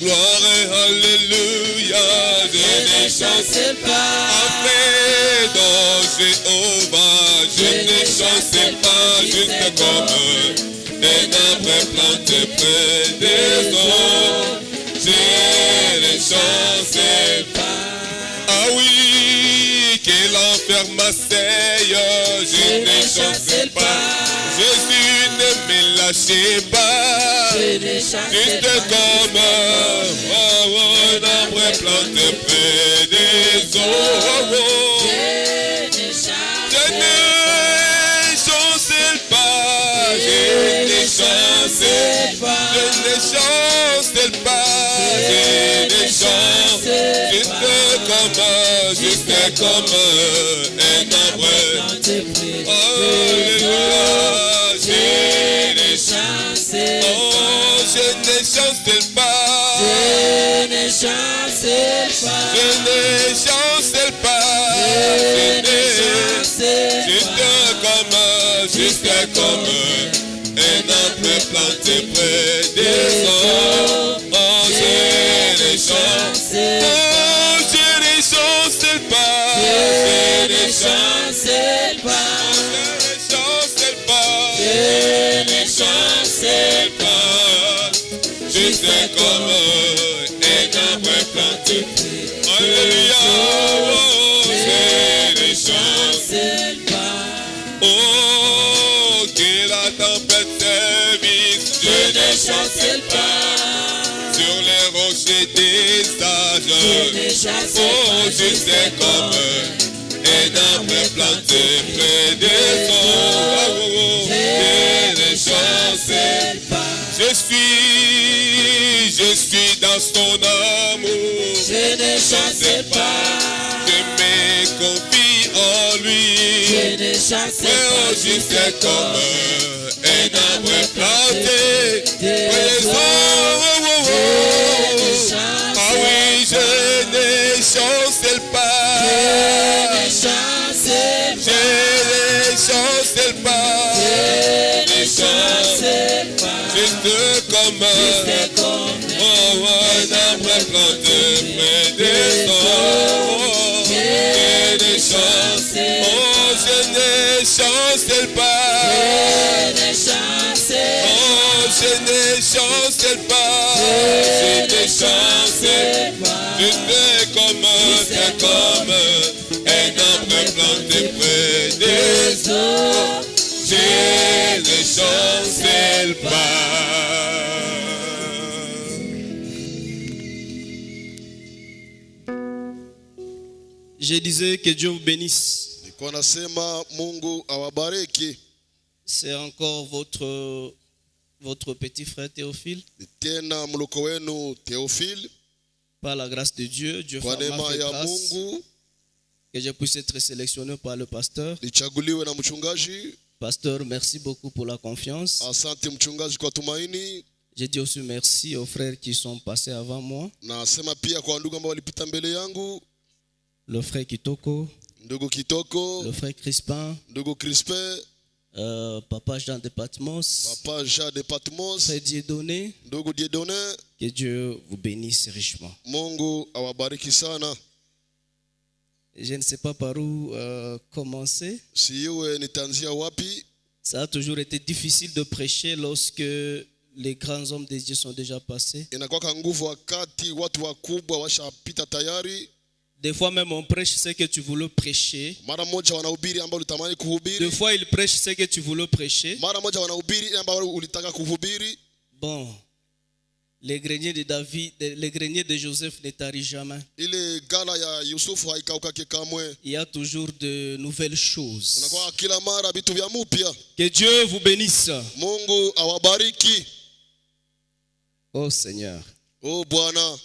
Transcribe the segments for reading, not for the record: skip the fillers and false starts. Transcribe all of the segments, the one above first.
Gloire et alléluia, je ne chancelle pas. Après dans Jéhovah, je ne chancelle pas, juste comme un arbre planté près des eaux. Je ne chancelle pas. Ah oui, que l'enfer m'asseye, je ne chancelle pas. Jésus ne me lâchez pas, juste comme un arbre planté près des eaux. Je ne chancelle pas, je ne chancelle pas, je ne chancelle pas, je ne chancelle juste comme un arbre. Alléluia, je ne chancelle pas, je ne chancelle pas, je ne chancelle pas, juste comme un arbre planté près des eaux. Oh, je ne chancelle pas, je ne chancelle pas, je ne chancelle pas, juste comme un arbre planté. Alléluia, je ne chancelle pas. Oh, que la tempête sévisse, je ne chancelle pas. Sur les rochers des âges, oh, juste comme un arbre planté près des eaux. Je ne chancelle pas. Je suis dans son amour. Je ne chancelle pas. Je me confie en lui. Je ne chancelle pas. Juste comme un arbre planté près des eaux. Ah oui, je ne chancelle pas. Je ne chancelle pas. Je ne chancelle pas. Juste comme un arbre planté près des eaux. Je ne chancelle pas. Je ne chancelle pas. Je ne chancelle pas. Juste comme un arbre planté près des eaux. Je ne chancelle pas. Je disais que Dieu vous bénisse. C'est encore votre petit frère Théophile. Par la grâce de Dieu, Dieu m'a fait grâce que je puisse être sélectionné par le pasteur. Pasteur, merci beaucoup pour la confiance. Je dis aussi merci aux frères qui sont passés avant moi. Le frère Kitoko, le frère Crispin, Papa Jean de Patmos, frère Dieudonné, que Dieu vous bénisse richement. Je ne sais pas par où commencer. Ça a toujours été difficile de prêcher lorsque les grands hommes de Dieu sont déjà passés. Des fois même on prêche ce que tu voulais prêcher. Des fois il prêche ce que tu voulais prêcher. Bon, les greniers de David, les greniers de Joseph ne tarissent jamais. Il y a toujours de nouvelles choses. Que Dieu vous bénisse. Oh Seigneur. Oh Bwana.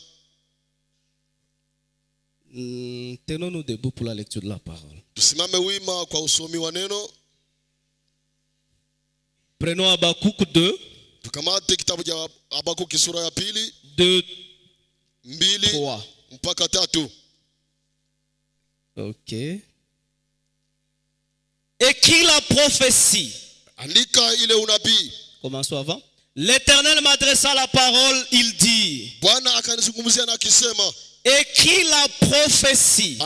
Tenons-nous debout pour la lecture de la parole. Prenons Habakkuk 2. 2, 3. Ok. Écris la prophétie. Commençons avant. L'Éternel m'adressa la parole, il dit. écris la prophétie,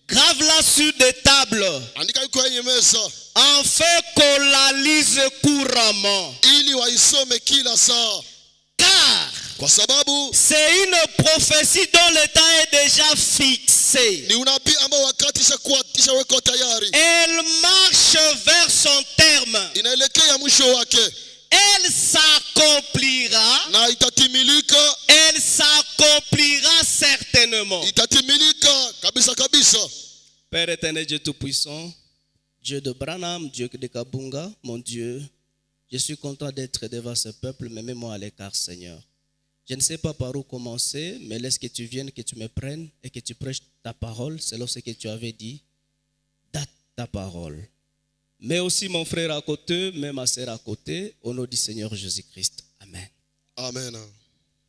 grave-la sur des tables, afin qu'on la lise couramment. Car c'est une prophétie dont le temps est déjà fixé. Elle marche vers son terme. Elle s'accomplira. Elle s'accomplira certainement. Père éternel, Dieu Tout-Puissant, Dieu de Branham, Dieu de Kabunga, mon Dieu, je suis content d'être devant ce peuple, mais mets-moi à l'écart, Seigneur. Je ne sais pas par où commencer, mais laisse que tu viennes, que tu me prennes et que tu prêches ta parole selon ce que tu avais dit. Date ta parole. Mais aussi mon frère à côté, mais ma sœur à côté, au nom du Seigneur Jésus-Christ. Amen. Amen.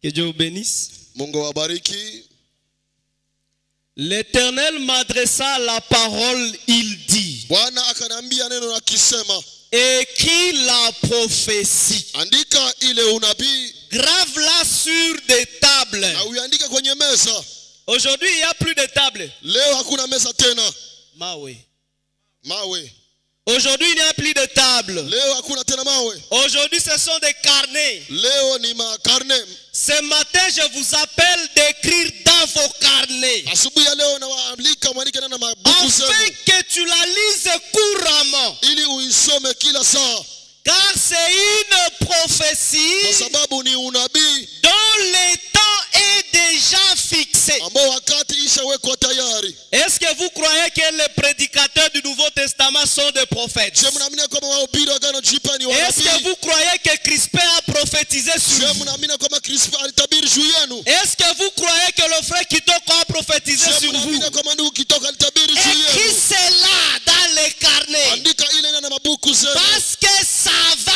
Que Dieu vous bénisse. Mungu wabariki. L'Éternel m'adressa la parole, il dit. Bwana akanambia neno akisema, écris la prophétie. Andika ile unabii. Grave-la sur des tables. Na uandike kwenye meza. Aujourd'hui, il n'y a plus de table. Leo hakuna meza tena. Mawe. Aujourd'hui, il n'y a plus de table. Leo hakuna tena mawe. Aujourd'hui, ce sont des carnets. Leo ni makarne. Ce matin, je vous appelle d'écrire dans vos carnets. Asubuhi ya leo nawaandika mwandike na mabuku zenu. Afin que tu la lises couramment. Ili uisome kila saa. Car c'est une prophétie kwa sababu ni unabii dont le temps est déjà fixé. ambao wakati ishawekwa tayari. Est-ce que vous croyez que les prédicateurs du Nouveau Testament sont des prophètes? Je mnaamini kama wahubiri wa Agano Jipya ni wanabii? Est-ce que vous croyez que Crispin a prophétisé sur Je vous? mnaamini kama Crispin alitabiri juu yenu? Est-ce que vous croyez que le frère Kitoko a prophétisé Je sur vous? mnaamini kama ndugu Kitoko alitabiri juu Écris yenu? cela dans les carnets. Andika ile na mabuku zenu. Parce que ça va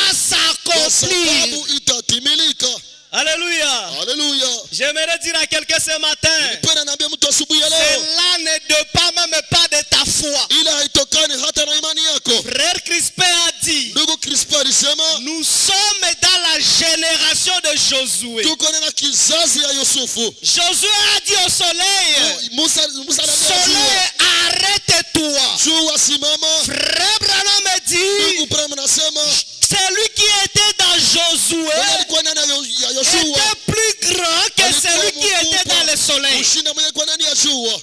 Kwa s'accomplir. sababu itatimilika. Alléluia. Haleluya. J'aimerais dire à quelqu'un ce matin, Nipenda naambia mtu asubuhi ya leo. cela ne dépend même pas de ta foi. Ila haitokani hata na imani yako. Frère Crispin a dit, Ndugu Crispin alisema, nous sommes dans la génération de Josué. tuko na kizazi ya Yusufu. Josué a dit au soleil, Musa soleil, arrête-toi. jua simama. Frère Branham me dit, Ndugu Branham anasema, celui qui était dans Josué alikuwa ndani ya Yoshua était plus grand que celui qui était dans le soleil. kushinda mwenye kwa ndani ya jua.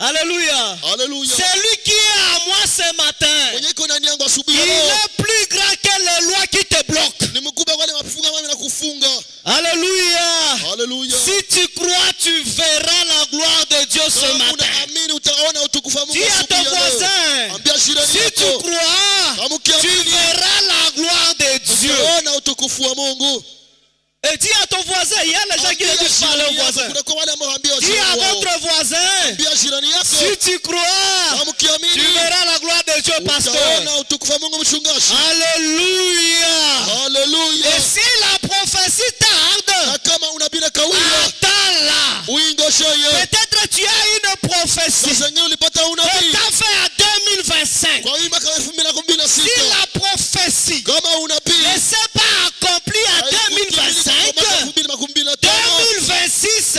Alléluia. Haleluya. Celui qui est à moi ce matin, Mwenye iko ndani yangu asubuhi il ya leo est plus grand que les lois qui te bloquent. ni mkubwa wale wafunga mami na kufunga. Alléluia. Haleluya. Si tu crois, tu verras la gloire de Dieu ce Kama matin. unaamini utaona utukufu wa Mungu Dis à asubuhi ton ya leo. voisin, Ambia jirani si tu yako, crois, kama tu ukiamini verras la gloire de Dieu. utaona utukufu wa Mungu. Et dis à ton voisin, il y a les gens qui ne Ambia disent pas à leur jirani yako, voisin. kuna kwa wale ambao waambia Dis jirani à wao. votre voisin, Ambia jirani yako, si tu crois, kama tu ukiamini verras la gloire de Dieu, pasteur. utaona utukufu wa Mungu mchungaji. Alléluia. Haleluya. Et si la prophétie tarde, Na kama unabila kawia, attends-la. uingosheye. Peut-être tu as une prophétie. Sasa ngine ulipata Que unabii. t'as fait à 2025. Kwa hiyo mwaka Si 2016 la prophétie kama unabii ne s'est pas accomplie à 2025, 2026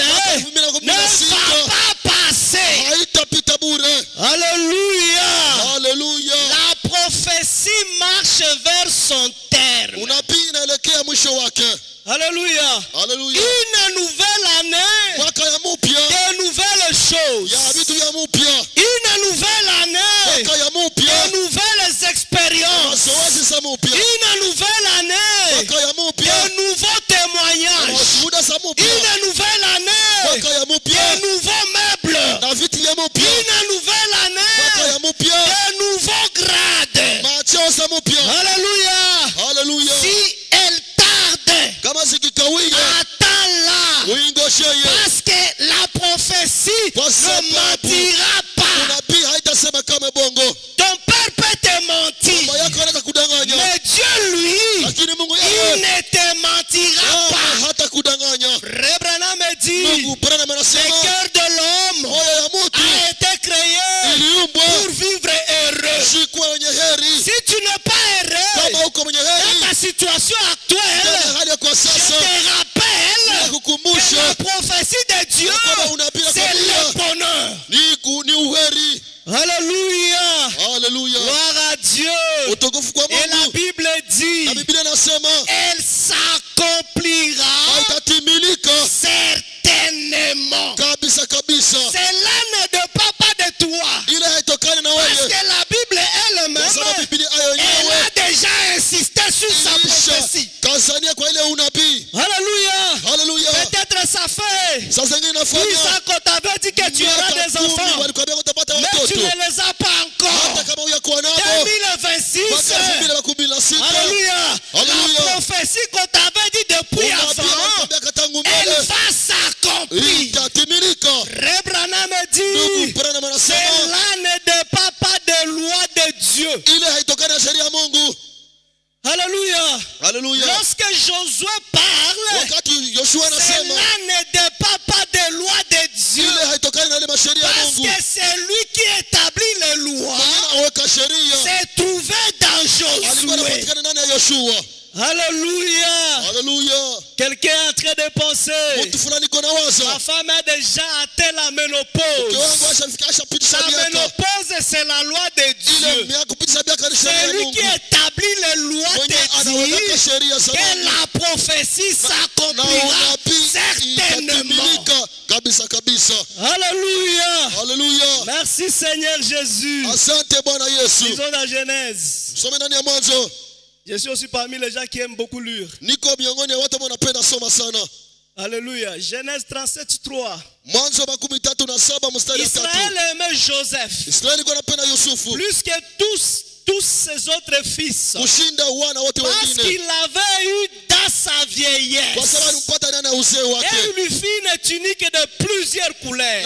ne va pas passer. haitapita bure. Alléluia. Haleluya. La prophétie marche vers son terme. Unabii inaelekea mwisho wake. Alléluia. Haleluya. Une nouvelle année, Mwaka ya mpya de nouvelles choses. ya vitu ya mpya. Une nouvelle année, Mwaka ya mpya de nouvelles expériences. mazoezi za mpya. Une nouvelle année, Mwaka ya mpya de nouveaux témoignages. shuhuda za mpya. Une nouvelle année, Mwaka ya mpya de nouveaux meubles. na vitu ya mpya. Une nouvelle Mwaka année, ya mpya de nouveaux grades. macheo za mpya. Alléluia. Haleluya. Si elle tarde, Kama zikikawia attends-la. uingosheye. Parce que la prophétie Kwa ne sababu mentira pas. unabii haitasema kama bongo. Ton père peut te mentir, Baba yako anaweza kudanganya, mais Dieu, lui, lakini Mungu il yeye ne te mentira pas. hata kudanganya. Frère Branham me dit, Mungu Branham le anasema cœur de l'homme moyo ya mtu a été créé iliumbwa pour vivre heureux. si kuwa wenye heri. Si tu n'es pas heureux Kama uko mwenye dans ta heri situation ndani ya actuelle, hali ya kwa je sasa, te rappelle Dieu, c'est le bonheur. Alléluia. Alléluia. Gloire à Dieu. Et la Bible dit, elle s'accomplira certainement. Cela ne dépend pas de toi. Parce que la Bible elle-même, elle a déjà insisté sur sa prophétie. Alléluia. Peut-être ça fait 10 ans qu'on t'avait dit que tu auras des enfants, mais tu ne les as pas encore. 2026. Alléluia. La prophétie qu'on t'avait dit depuis avant, elle va s'accomplir. Rebranham me dit, cela ne dépend pas de loi de Dieu. Alléluia. Lorsque Josué parle, cela ne dépend pas de loi de Dieu. Parce que c'est lui qui établit les lois. C'est trouvé dans Josué. Alléluia. Quelqu'un est en train de penser, ma femme a déjà atteint la ménopause. La ménopause, c'est la loi de Dieu. C'est lui qui établit les lois de Dieu, que la prophétie s'accomplira certainement. Alléluia. Merci Seigneur Jésus. Lisons la Genèse. Je suis aussi parmi les gens qui aiment beaucoup lire. Alléluia. Genèse 37:3. Israël aimait Joseph plus que tous ses autres fils, parce qu'il l'avait eu dans sa vieillesse. Et il lui fit une tunique de plusieurs couleurs.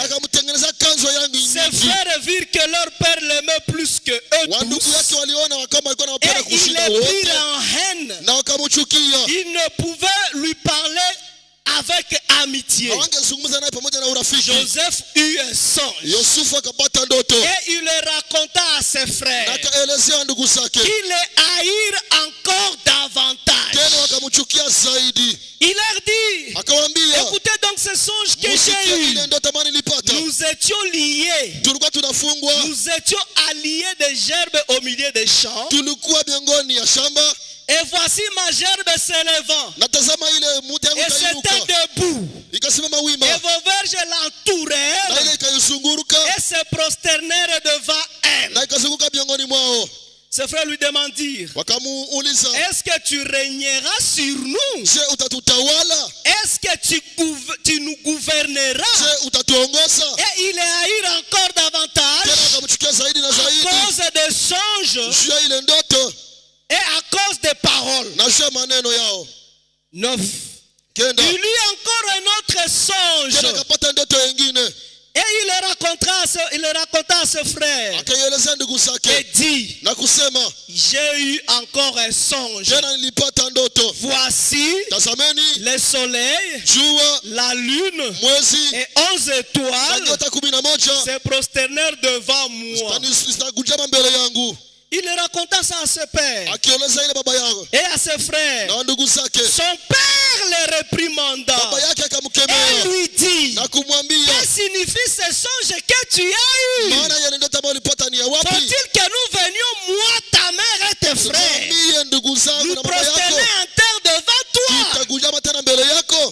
Ses frères virent que leur père l'aimait plus que eux tous, et ils le prirent en haine. Ils ne pouvaient lui parler avec amitié. Joseph eut un songe, et il le raconta à ses frères, qui le haïrent encore davantage. Il leur dit, écoutez donc ce songe que j'ai eu. Nous étions liés, nous étions alliés des gerbes au milieu des champs, et voici ma gerbe s'élevant, et c'était debout, et vos verges l'entourèrent, et se prosternèrent devant elle. Ses frères lui demandirent, est-ce que tu régneras sur nous? Est-ce que tu nous gouverneras? Et il les haïr encore davantage à cause des songes et à cause des paroles. 9. Il eut encore un autre songe, et il le raconta à ses frères, et dit, j'ai eu encore un songe. Voici le soleil, la lune et 11 étoiles se prosternèrent devant moi. Il le raconta ça à ses pères et à ses frères. Son père le réprimanda et lui dit, que signifie ce songe que tu as eu? Faut-il que nous venions, moi, ta mère et tes frères, nous prosterner en terre devant toi?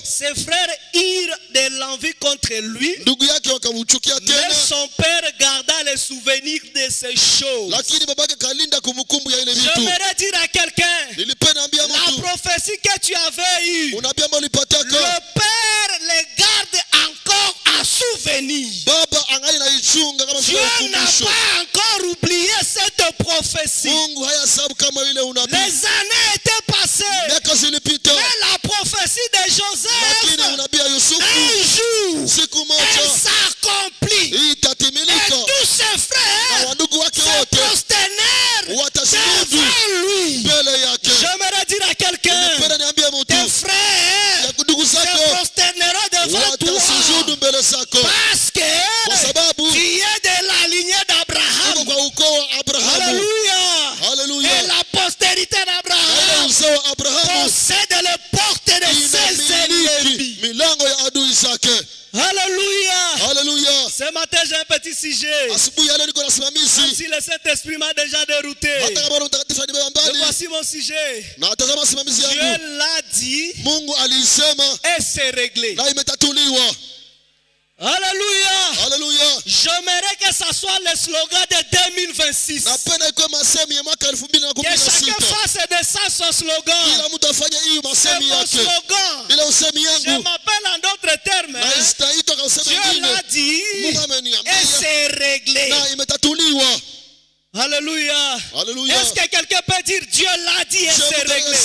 Ses frères irent de l'envie contre lui, mais son père garda le souvenir de ces choses. J'aimerais dire à quelqu'un, la prophétie que tu avais eue, le père les garde encore à souvenir. Dieu n'a pas encore oublié cette prophétie. Les années étaient passées, mais la prophétie de Joseph, un jour, elle s'accomplit. Et tous ses frères se prosternèrent devant lui. J'aimerais dire à quelqu'un, tes frères se prosterneront devant toi, parce que tu es de la lignée d'Abraham. Alléluia. Et la postérité d'Abraham possède les portes de ses ennemis. Alléluia. Alléluia. Ce matin, j'ai un petit sujet. Asubuhi ya leo niko na simamizi. Même si le Saint-Esprit m'a déjà dérouté. Hata kama Roho Mtakatifu anibeba Et mbali. voici mon sujet. Na tazama simamizi yangu. Dieu l'a dit Mungu alisema et c'est réglé. na imetatuliwa. Alléluia. Alléluia. J'aimerais que ça soit le slogan de 2026. Napenda ikuwe masemi ya mwaka Que chacun 2016. fasse de ça son slogan. Kila mtu afanye hii C'est masemi mon yake. slogan. Ile usemi Je yangu. m'appelle en d'autres termes. Na istaitwa kwa usemi Dieu mwingine. l'a dit Mungu et ameniambia c'est réglé. na imetatuliwa. Alléluia. Alléluia. Est-ce que quelqu'un peut dire Dieu l'a dit et c'est réglé?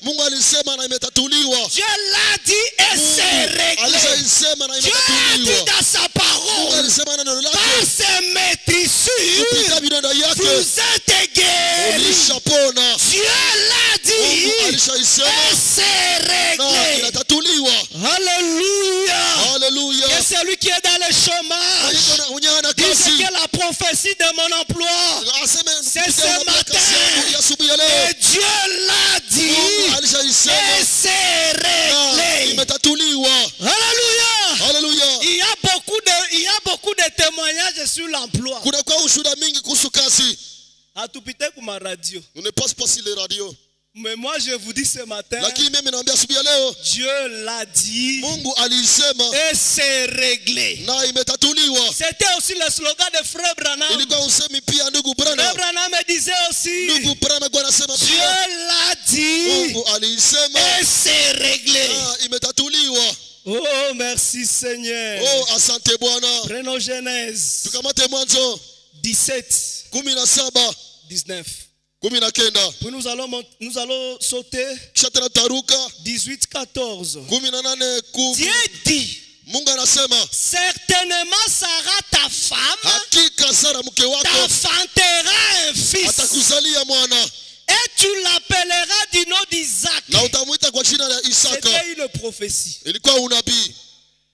Mungu alisema na imetatuliwa. Dieu l'a dit et c'est réglé. Alisema na Dieu a dit imetatuliwa. dans sa Mungu parole, alisema na neno par lake ses maîtrisures, kupitia vidonda yake vous êtes guéris. ulishapona. Dieu l'a dit Mungu et alishaisema c'est na réglé. inatatuliwa. Alléluia. Haleluya. Et celui qui est dans le chômage, Mwenye hana dit kazi que la prophétie de mon emploi, aseme c'est kupitia ce mamlaka matin. yangu ya asubuhi ya leo. Et Dieu l'a dit Mungu alishaisema et c'est na réglé. imetatuliwa. Alléluia. Haleluya. Il y a beaucoup de témoignages sur l'emploi. Kuna kwa ushuhuda mingi kuhusu kazi. Hatupite kuma radio. On ne passe pas sur les radios. Mais moi je vous dis ce matin, Lakini mimi naambia asubuhi ya leo Dieu l'a dit Mungu alisema et c'est réglé. na imetatuliwa. C'était aussi le slogan de Frère Branham. Ilikuwa usemi pia ndugu Frère Branham. Branham me disait aussi, Ndugu Branham kwa anasema Dieu pia l'a dit Mungu alisema et c'est réglé. na imetatuliwa. Oh merci Seigneur. Oh asante Bwana. Prenons Genèse Tukamate Mwanzo 17, 17, 19. 19. Puis nous allons sauter Kisha tena taruka 18, 14. 18, 10. Dieu dit, Mungu anasema certainement Sarah ta femme hakika Sara mke wako t'enfantera un fils atakuzalia mwana et tu l'appelleras du nom d'Isaac. na utamuita kwa jina la Isaka. C'était une prophétie. Ilikuwa unabii.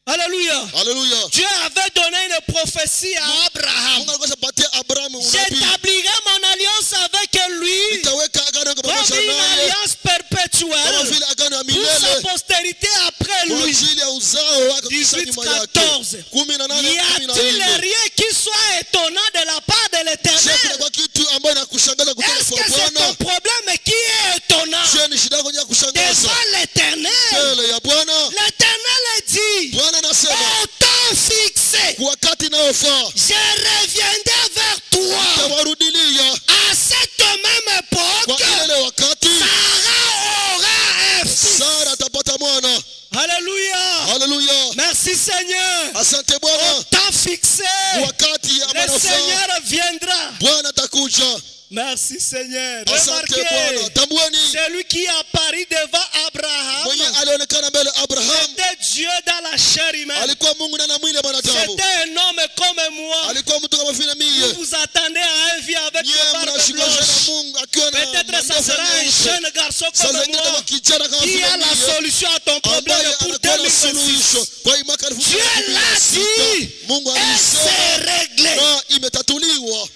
Alléluia. Haleluya. Dieu avait donné une prophétie à Abraham. Mungu alikuwa amepatia Abrahamu unabii. J'établirai mon alliance avec lui Nitaweka agano comme pamoja une naye alliance kama perpétuelle vile agano ya pour sa milele postérité après kwa lui. ajili ya uzao wake kisha 18, nyuma yake. 14. 18, Y a-t-il 14. rien qui soit étonnant de la part de Je l'Éternel? kwa kitu ambayo inakushangaza kutoka Est-ce kwa que c'est ton Bwana? problème qui est étonnant? Je ni shida yako ya kushangaza Devant l'Éternel. mbele ya Bwana. L'Éternel dit, Bwana anasema au temps fixé, kwa wakati unaofaa je reviendrai vers toi. tawarudilia À cette même kwa époque, ile wakati Sarah aura un fils. Sara atapata mwana. Alléluia. Haleluya. Merci Seigneur. Asante Au Bwana. temps fixé, Wakati ambao le unafaa Seigneur viendra. Bwana atakuja. Merci Seigneur. Asante Bwana. Remarquez, Tambueni celui qui apparut devant Abraham, mwenye alionekana mbele Abraham c'était Dieu dans la chair humaine. alikuwa Mungu ndani ya mwili wa mwanadamu. C'était un homme comme moi. Alikuwa mtu kama vile Vous mie. vous attendez à un vie avec Nyie une barbe mnashikwa na blanche. Mungu akiwa na Peut-être ça mandevu sera un nyeupe. jeune garçon Saa comme zingine kama moi kijana kama qui vile a la mie solution à ton problème ambaye pour anakuwa na 2026. suluhisho kwa hii mwaka Dieu l'a 2026. dit Mungu et c'est alisema réglé. na imetatuliwa.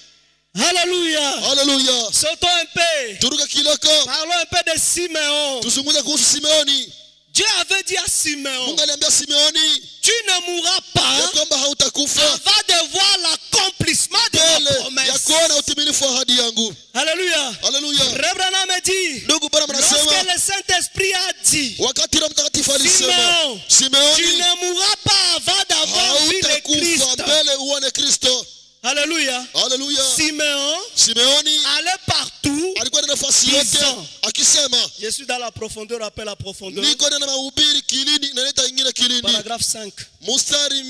Alléluia. Haleluya. Sautons un peu. Turuke kiloko. Parlons un peu de Simeon. Tuzungumze kuhusu Simeoni. Dieu avait dit à Simeon, Mungu aliambia Simeoni tu ne mourras ya pas kwamba hautakufa avant de voir l'accomplissement de ma mbele ya promesse. kuona utimilifu wa ahadi yangu. Alléluia. Haleluya. Rebrana me dit, Ndugu Bwana lorsque anasema le Saint-Esprit a dit, wakati Roho Mtakatifu alisema Simeon, tu Simeoni ne mourras pas avant d'avoir vu le hautakufa Christ. mbele uone Kristo. Alléluia. Haleluya. Simeon Simeoni allait partout. alikuwa na nafasi yote Disant, akisema je suis dans la profondeur, après la profondeur. niko na mahubiri kilindi naleta ingine kilindi. Paragraphe 5. Mustari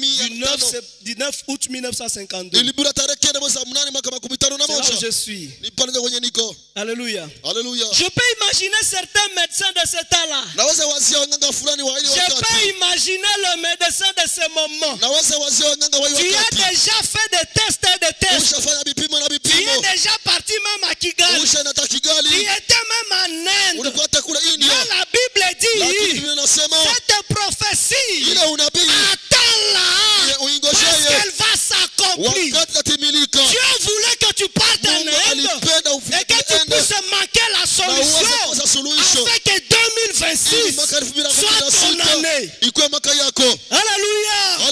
Du 9 août 1952. ilibura tarehe 9 mwezi wa 8 mwaka 51 C'est là où je suis. ni pale ndio kwenye niko. Alléluia. Haleluya. Je peux imaginer certains médecins de ce temps-là. Naweza wazia waganga fulani wa ile Je wakati. peux imaginer le médecin de ce moment. Naweza wazia waganga wa ile Tu as wakati. déjà fait des tests et des tests. Ushafanya vipimo na Tu vipimo. es déjà parti même à Kigali. Ushaenda Tu Kigali. étais même en Inde. Ulikuwa hata kule Mais India. la Bible Lakini dit, Biblia inasema cette prophétie, ile unabii attends-la, uingojee parce qu'elle va s'accomplir. wakati tatimilika. Dieu voulait que tu partes en Mungu Inde alipenda et que tu ufike puisses manquer la na uweze solution kukosa suluhisho. afin que Ili 2026 mwaka soit ton 2016 année. ikuwe mwaka yako. Alléluia.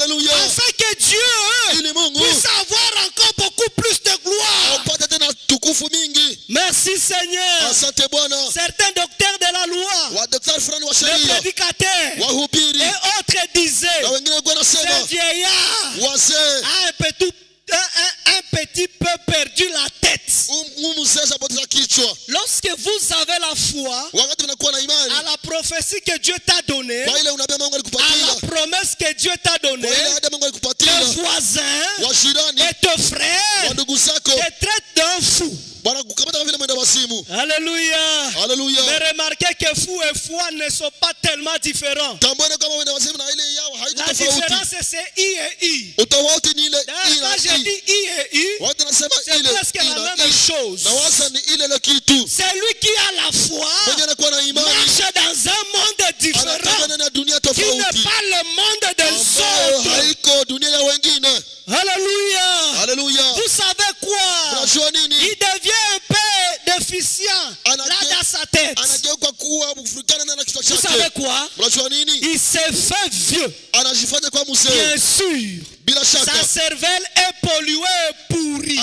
Seigneur. Asante Bwana. Certains docteurs de la loi, Wadaktari fulani wa les sheria, prédicateurs wahubiri et autres disaient, na wengine walikuwa ce wanasema vieillard wazee a un petit peu perdu la tête. mzee apoteza kichwa. Lorsque vous avez la foi Wakati unakuwa na imani à la prophétie que Dieu t'a donnée, kwa ile unabii Mungu à alikupatia, la promesse que Dieu t'a donnée, kwa ile ahadi Mungu alikupatia, tes voisins wajirani et tes frères wa ndugu zako te traitent d'un fou. Bwana kukamata kama vile mwenda wazimu. Alléluia. Haleluya. Mais remarquez que fou et foi ne sont pas tellement différents. Tambone kama mwenda wazimu na ile yao haiko La tofauti. différence c'est I et I. Utofauti ni ile D'ailleurs, quand je dis I et I, watu nasema c'est ile presque la même chose. na waza ni ile ile kitu. Celui qui a la foi Mwenye anakuwa na imani marche dans un monde différent anataka ndani ya dunia qui n'est tofauti pas le monde des ambayo autres. haiko dunia ya wengine. Alléluia. Haleluya. Vous savez quoi? Unajua nini? Il devient un peu déficient là dans sa tête. Anageuka kuwa mfurikana na kichwa Vous savez chake. quoi? Unajua nini? Il s'est fait vieux. Anajifanya kwa mzee. Bien sûr. Bila Sa shaka cervelle est polluée et pourrie.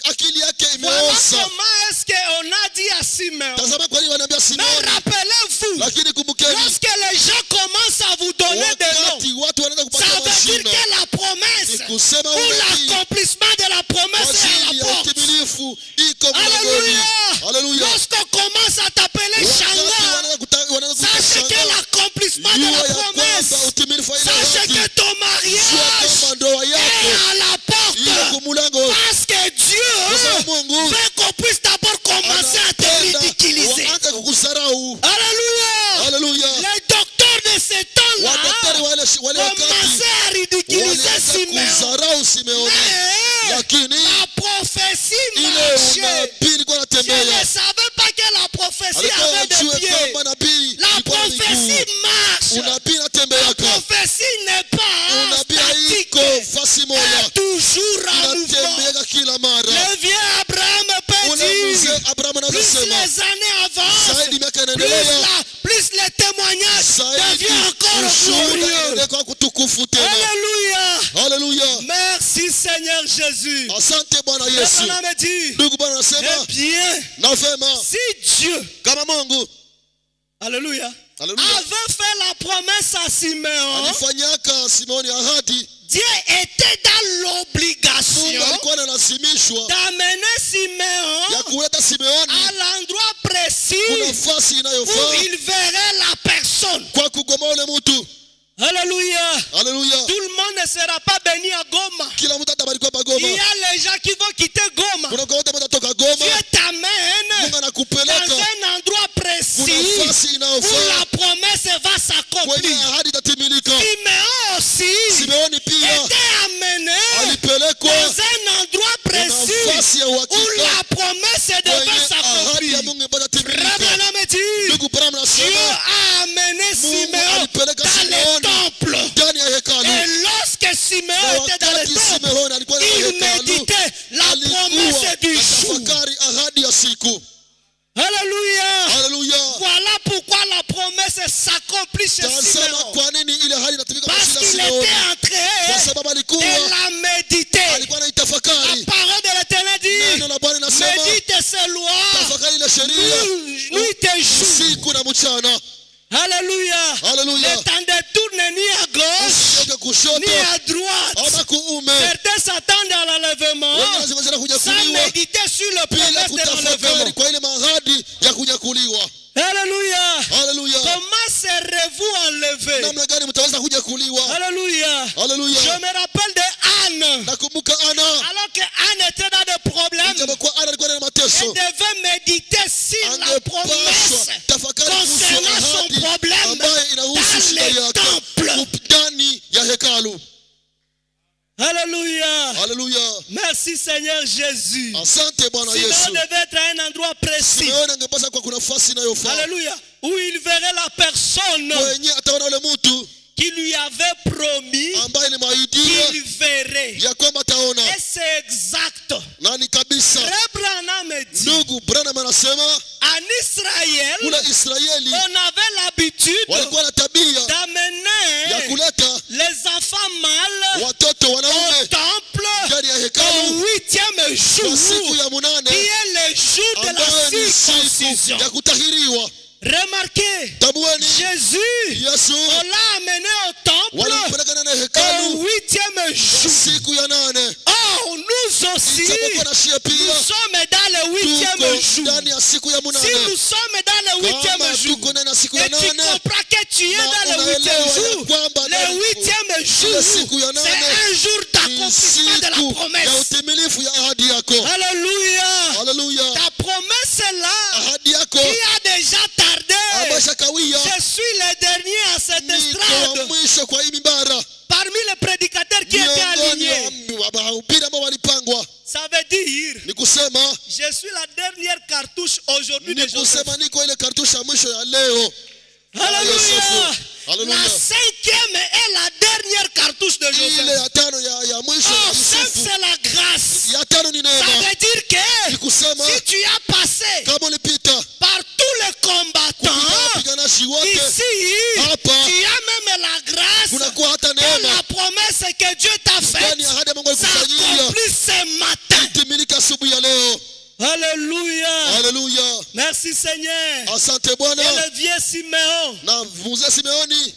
akili yake Voilà imeoza. comment est-ce qu'on a dit à Simeon. Tazama kwa nini wanaambia Mais Simoni. rappelez-vous, Lakini kumbukeni lorsque les gens commencent à vous donner des wakati noms, watu wanaanza ça kupata veut dire majina que la promesse ni kusema ou unabii l'accomplissement de la kwa promesse est à ajili la ya porte. utimilifu iko mlangoni. Alléluia. Haleluya. Lorsqu'on commence à t'appeler Wakati Shanga, wanaanza sache que kushangaa l'accomplissement de jua la ya kwamba promesse, utimilifu wa ile sache haki que ton jua mariage kwamba ndoa est yako à la porte. iko mlango. Parce que Dieu Kwa sababu Mungu veut qu'on puisse d'abord commencer à te ridiculiser. waanze kukusarau. Alléluia. Haleluya. Les docteurs de ce temps-là Wadaktari wale wakati commençaient à ridiculiser walianza Simeon. kuzarau Simeoni, Mais lakini la prophétie ile marchait. unabii ilikuwa Je ne inatembea. savais pas que la prophétie Alikuwa avait des ajue pieds. kwamba nabii La ilikuwa na prophétie miguu. marche. Unabii La inatembeaka. prophétie n'est pas Unabii statique. haiko fasi Elle moja, est toujours en mouvement. inatembeaka kila mara. Le vieux Abraham peut Ule dire, mzee Abrahamu anaweza plus sema les années avancent, zaidi miaka inaendelea, plus les témoignages zaidi deviennent encore ushuhuda glorieux. unaendelea kwa kutukufu tena. Alléluia. Haleluya. Merci Seigneur Jésus. Asante Bwana Le Yesu. Bwana me dit, Ndugu Bwana anasema eh bien, na vema si Dieu, kama Mungu Alléluia, Haleluya avait fait la promesse à Simeon, alifanyaka Simoni ahadi, Dieu était dans Mungu l'obligation alikuwa analazimishwa d'amener ya Simeon kuleta Simeoni à l'endroit précis kuna nafasi où inayofaa il verrait la personne. kwa kugoma ule mtu. Alléluia. Haleluya. Tout le monde ne sera pas béni à Goma. Kila mtu atabarikiwa Il Bagoma. y a les gens qui vont quitter Goma. Kuna kwa wote watatoka Goma. Dieu t'amène Mungu dans anakupeleka un endroit kuna précis nafasi où inayofaa la promesse va kwenye s'accomplir. ahadi itatimilika. Simeon aussi Simeoni pia était amené alipelekwa dans un endroit kuna précis nafasi ya où uhakika la promesse devait kwenye ahadi s'accomplir. ya Mungu ipata Frère timilika. Branham me dit, Ndugu Branham Dieu anasema a amené Mungu Simeon alipeleka dans le Simeoni temple. ndani ya hekalu. Et lorsque Simeon Na était dans le wakati temple, Simeoni alikuwa ndani ya il hekalu, méditait la alikuwa promesse du jour. anatafakari ahadi ya siku. Alléluia. Haleluya. Voilà pourquoi la promesse s'accomplit chez Tazama Simeon. kwa nini ile ahadi inatimika kwa Parce shida qu'il Simeoni. était en Kwa train sababu de alikuwa la méditer. alikuwa La anaitafakari. parole de l'Éternel dit, Neno la Bwana linasema médite ses lois, tafakari ile sheria nuit et jour. usiku na mchana. Alléluia. Haleluya. Ne t'en détourne ni à gauche, Usioke kushoto ni à droite. ama kuume. Certains s'attendent à l'enlèvement Wengine wanaweza kuja sans kuliwa méditer sur le bila promesse de kutafakari l'enlèvement. kwa ile mahadi ya kunyakuliwa. Alléluia. Haleluya. Comment serez-vous enlevé? Namna gani mtaweza kuja kuliwa? Alléluia. Haleluya. Je me rappelle de Anne. Nakumbuka Ana, Alors que Anne était dans des problèmes, ijapokuwa Ana alikuwa na elle mateso, devait méditer sur la angepaswa promesse tafakari kuhusu concernant son ahadi problème ambayo inahusu dans shida le yake temple. ndani ya hekalu. Alléluia. Haleluya. Merci Seigneur Jésus. Asante Bwana Simeon Yesu. devait être à un endroit précis. Simeoni angepasa kwa kuna nafasi inayofaa Alléluia. Où il verrait la personne kwenye ataona ule mtu qui lui avait promis ambaye alimwahidia qu'il verrait. ya kwamba ataona. Et c'est exact. Nani kabisa. Frère Branham me dit, Ndugu Branham anasema en Israël, kule Israeli on avait l'habitude walikuwa na tabia ya d'amener kuleta les enfants mâles watoto au wanaume temple ndani ya au hekalu 8e kwa siku jour, ya munane qui est le jour de la ambayo ni circoncision. purification. ya kutahiriwa. Remarquez, Tabueni, Jésus, Yesu on l'a amené au temple walimpeleka ndani ya au hekalu 8e jour. siku ya 8. Or, nous aussi, Ijapokuwa na shie nous pia sommes dans le 8e tuko jour. ndani ya siku ya Si munane. nous sommes dans le 8e Kama jour, tuko ndani ya siku et ya tu 8, comprends que tu es na dans le unaelewa 8e ya jour, kwamba le ndani 8e jour, ile siku ya c'est 8 un jour ni d'accomplissement de la siku ya promesse. utimilifu ya ahadi yako. Alléluia. Haleluya. Ta promesse est là, Ahadi yako qui a déjà tardé. amesha kawia. Je suis le dernier à cette Niko wa estrade. mwisho kwa hii mimbara. Parmi les prédicateurs qui étaient alignés. Miongoni wa mahubiri ambao walipangwa. Ça veut dire, Ni kusema je suis la dernière cartouche aujourd'hui de ni Joseph. kusema niko ile kartusha ya mwisho ya leo. Alléluia. Alléluia. La 5e est la dernière cartouche de Ile Joseph. ya tano ya mwisho ya Oh, 5 Yusufu. c'est la grâce. Ya tano ni Ça neema. veut dire Ni que kusema si tu as passé kama ulipita par tous les kupita combattants, wapiganaji wote, ici, hapa tu as même la grâce kunakuwa hata et neema la promesse que Dieu t'a faite ndani ya ahadi ya Mungu alikufanyia s'accomplit ce matin. timilika asubuhi ya leo. Alléluia. Haleluya. Merci Seigneur. Asante Et Bwana. le vieux Siméon Na mzee Simeoni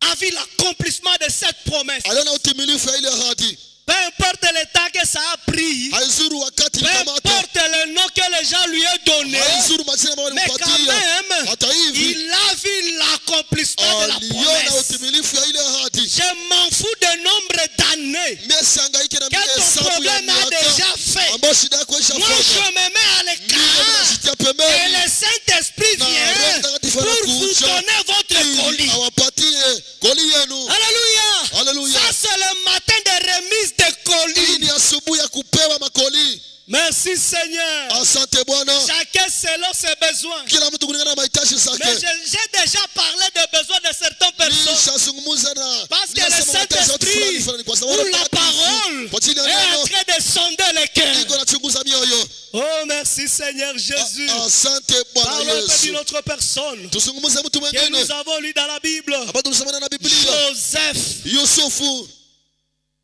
a vu l'accomplissement de cette promesse. aliona utimilifu ya ile ahadi. Peu importe le temps que ça a pris, Haizuru wakati peu likamata, importe le nom que les gens lui ont donné, haizuru majina ambayo mais quand alimpatia. même, Hata hivi il a vu l'accomplissement de la aliona promesse. utimilifu ya ile ahadi. Je m'en fous du nombre d'années Mimi sihangaiki na que ton hesabu ya problème a déjà miaka fait. ambayo shida yako Moi, je ishafanya. me mets à Mimi l'écart najitia et pembeni le Saint-Esprit na Roho vient Mtakatifu pour vous anakuja donner votre ili colis. awapatie koli yenu. Alléluia. Haleluya. Ça, c'est le matin de remise de Hii colis. ni asubuhi ya kupewa makoli. Merci Seigneur. Asante Bwana. Chacun selon ses besoins. Kila mtu kulingana na mahitaji Mais zake. j'ai déjà parlé des besoins de certaines personnes. Nishazungumza na Parce que le ninasema mahitaji ya watu Saint-Esprit, fulani kwa pour sababu la parole, kwa ajili ya est en neno train de sonder les cœurs. iko nachunguza mioyo. Oh, merci Seigneur Jésus. Asante Bwana Parlons un peu Yesu. d'une autre personne Tuzungumze mtu que mwingine nous avons lu dans la Bible. ambaye tulisoma na Biblia. Joseph. Yusufu.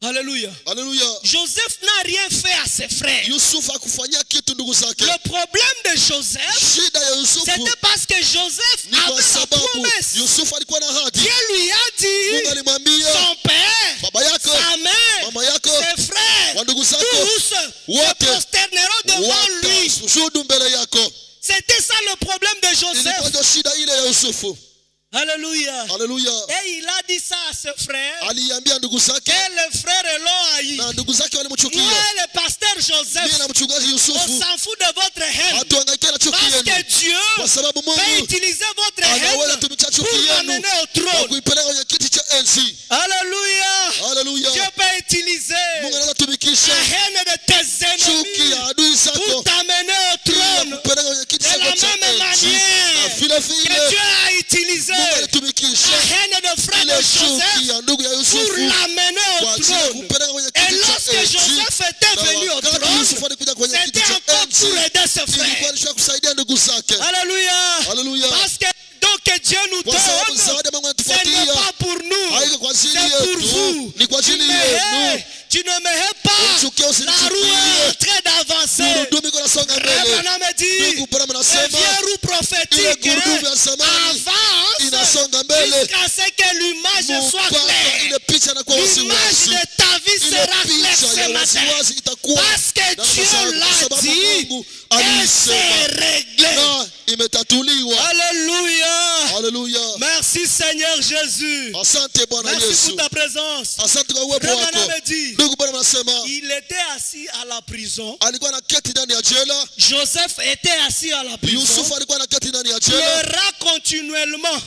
Alléluia. Haleluya. Joseph n'a rien fait à ses frères. Yusufu hakufanyia kitu ndugu zake. Le problème de Joseph, Shida ya Yusufu c'était parce que Joseph ni kwa avait la sababu promesse. Yusufu alikuwa na ahadi. Dieu lui a Mungu dit, alimwambia son père, baba yako, sa mère, mama yako, ses frères, wa ndugu zako tous se wote prosterneront devant lui. watashuhudu mbele yako. C'était ça le problème de Ilikuwa Joseph. ndio shida ile ya Yusufu. Alléluia. Haleluya. Et il a dit ça à ses frères. Aliambia ndugu zake Et les frères l'ont haï. na ndugu zake Moi, walimchukia. le pasteur Mimi Joseph, na mchungaji on Yusufu s'en fout de votre haine. hatuhangaiki na chuki Parce que yenu, Dieu kwa sababu peut Mungu utiliser votre anaweza haine tumicha pour chuki yenu l'amener au na trône. kuipeleka kwenye kiti cha enzi. Alléluia. Dieu Haleluya. peut utiliser Mungu anaweza tumikisha la haine de tes chuki ennemis ya adui zako pour t'amener au ili trône. kupeleka kwenye kiti De la chako cha même enzi. manière Na vile que vile Dieu a utilisé Mungu la alitumikisha haine de frère ile de chuki Joseph ya ndugu ya pour Yusufu l'amener kwa au ajili ya trône. kupeleka kwenye Et kiti cha lorsque enzi. Joseph était venu Na au wakati trône, Yusufu alikuja kwenye kiti c'était cha encore pour enzi, aider ses ilikuwa frères. ni kusaidia ndugu zake. Alléluia. Haleluya. Parce que donc que Dieu nous Kwa sababu donne, msaada Mungu ce n'est anatupatia pas pour nous, haiko kwa ajili c'est pour yetu, vous. ni kwa Tu ajili me yenu. hais, tu ne me hais pas. Umchukie, La usinichukie. roue est en train d'avancer. Gurudumu iko nasonga mbele. Revenant me dit, Ndugu Branham le anasema vieux roue ile prophétique gurudumu ya zamani avance inasonga mbele jusqu'à ce que l'image soit mpaka claire. ile picha inakuwa L'image wasiwasi. de ta vie Ile sera claire picha ce ya matin. wasiwasi itakuwa Parce que na Dieu kwa l'a sababu dit Mungu et c'est alisema réglé. na imetatuliwa. Alléluia. Haleluya. Merci Seigneur Jésus. Asante Bwana Merci Yesu. pour ta présence. Asante kwa uwepo Revenant wako. me dit, Ndugu Branham anasema il était assis à la prison. alikuwa anaketi ndani ya jela. Joseph était assis à la prison. Yusufu alikuwa anaketi ndani ya jela Pleura continuellement.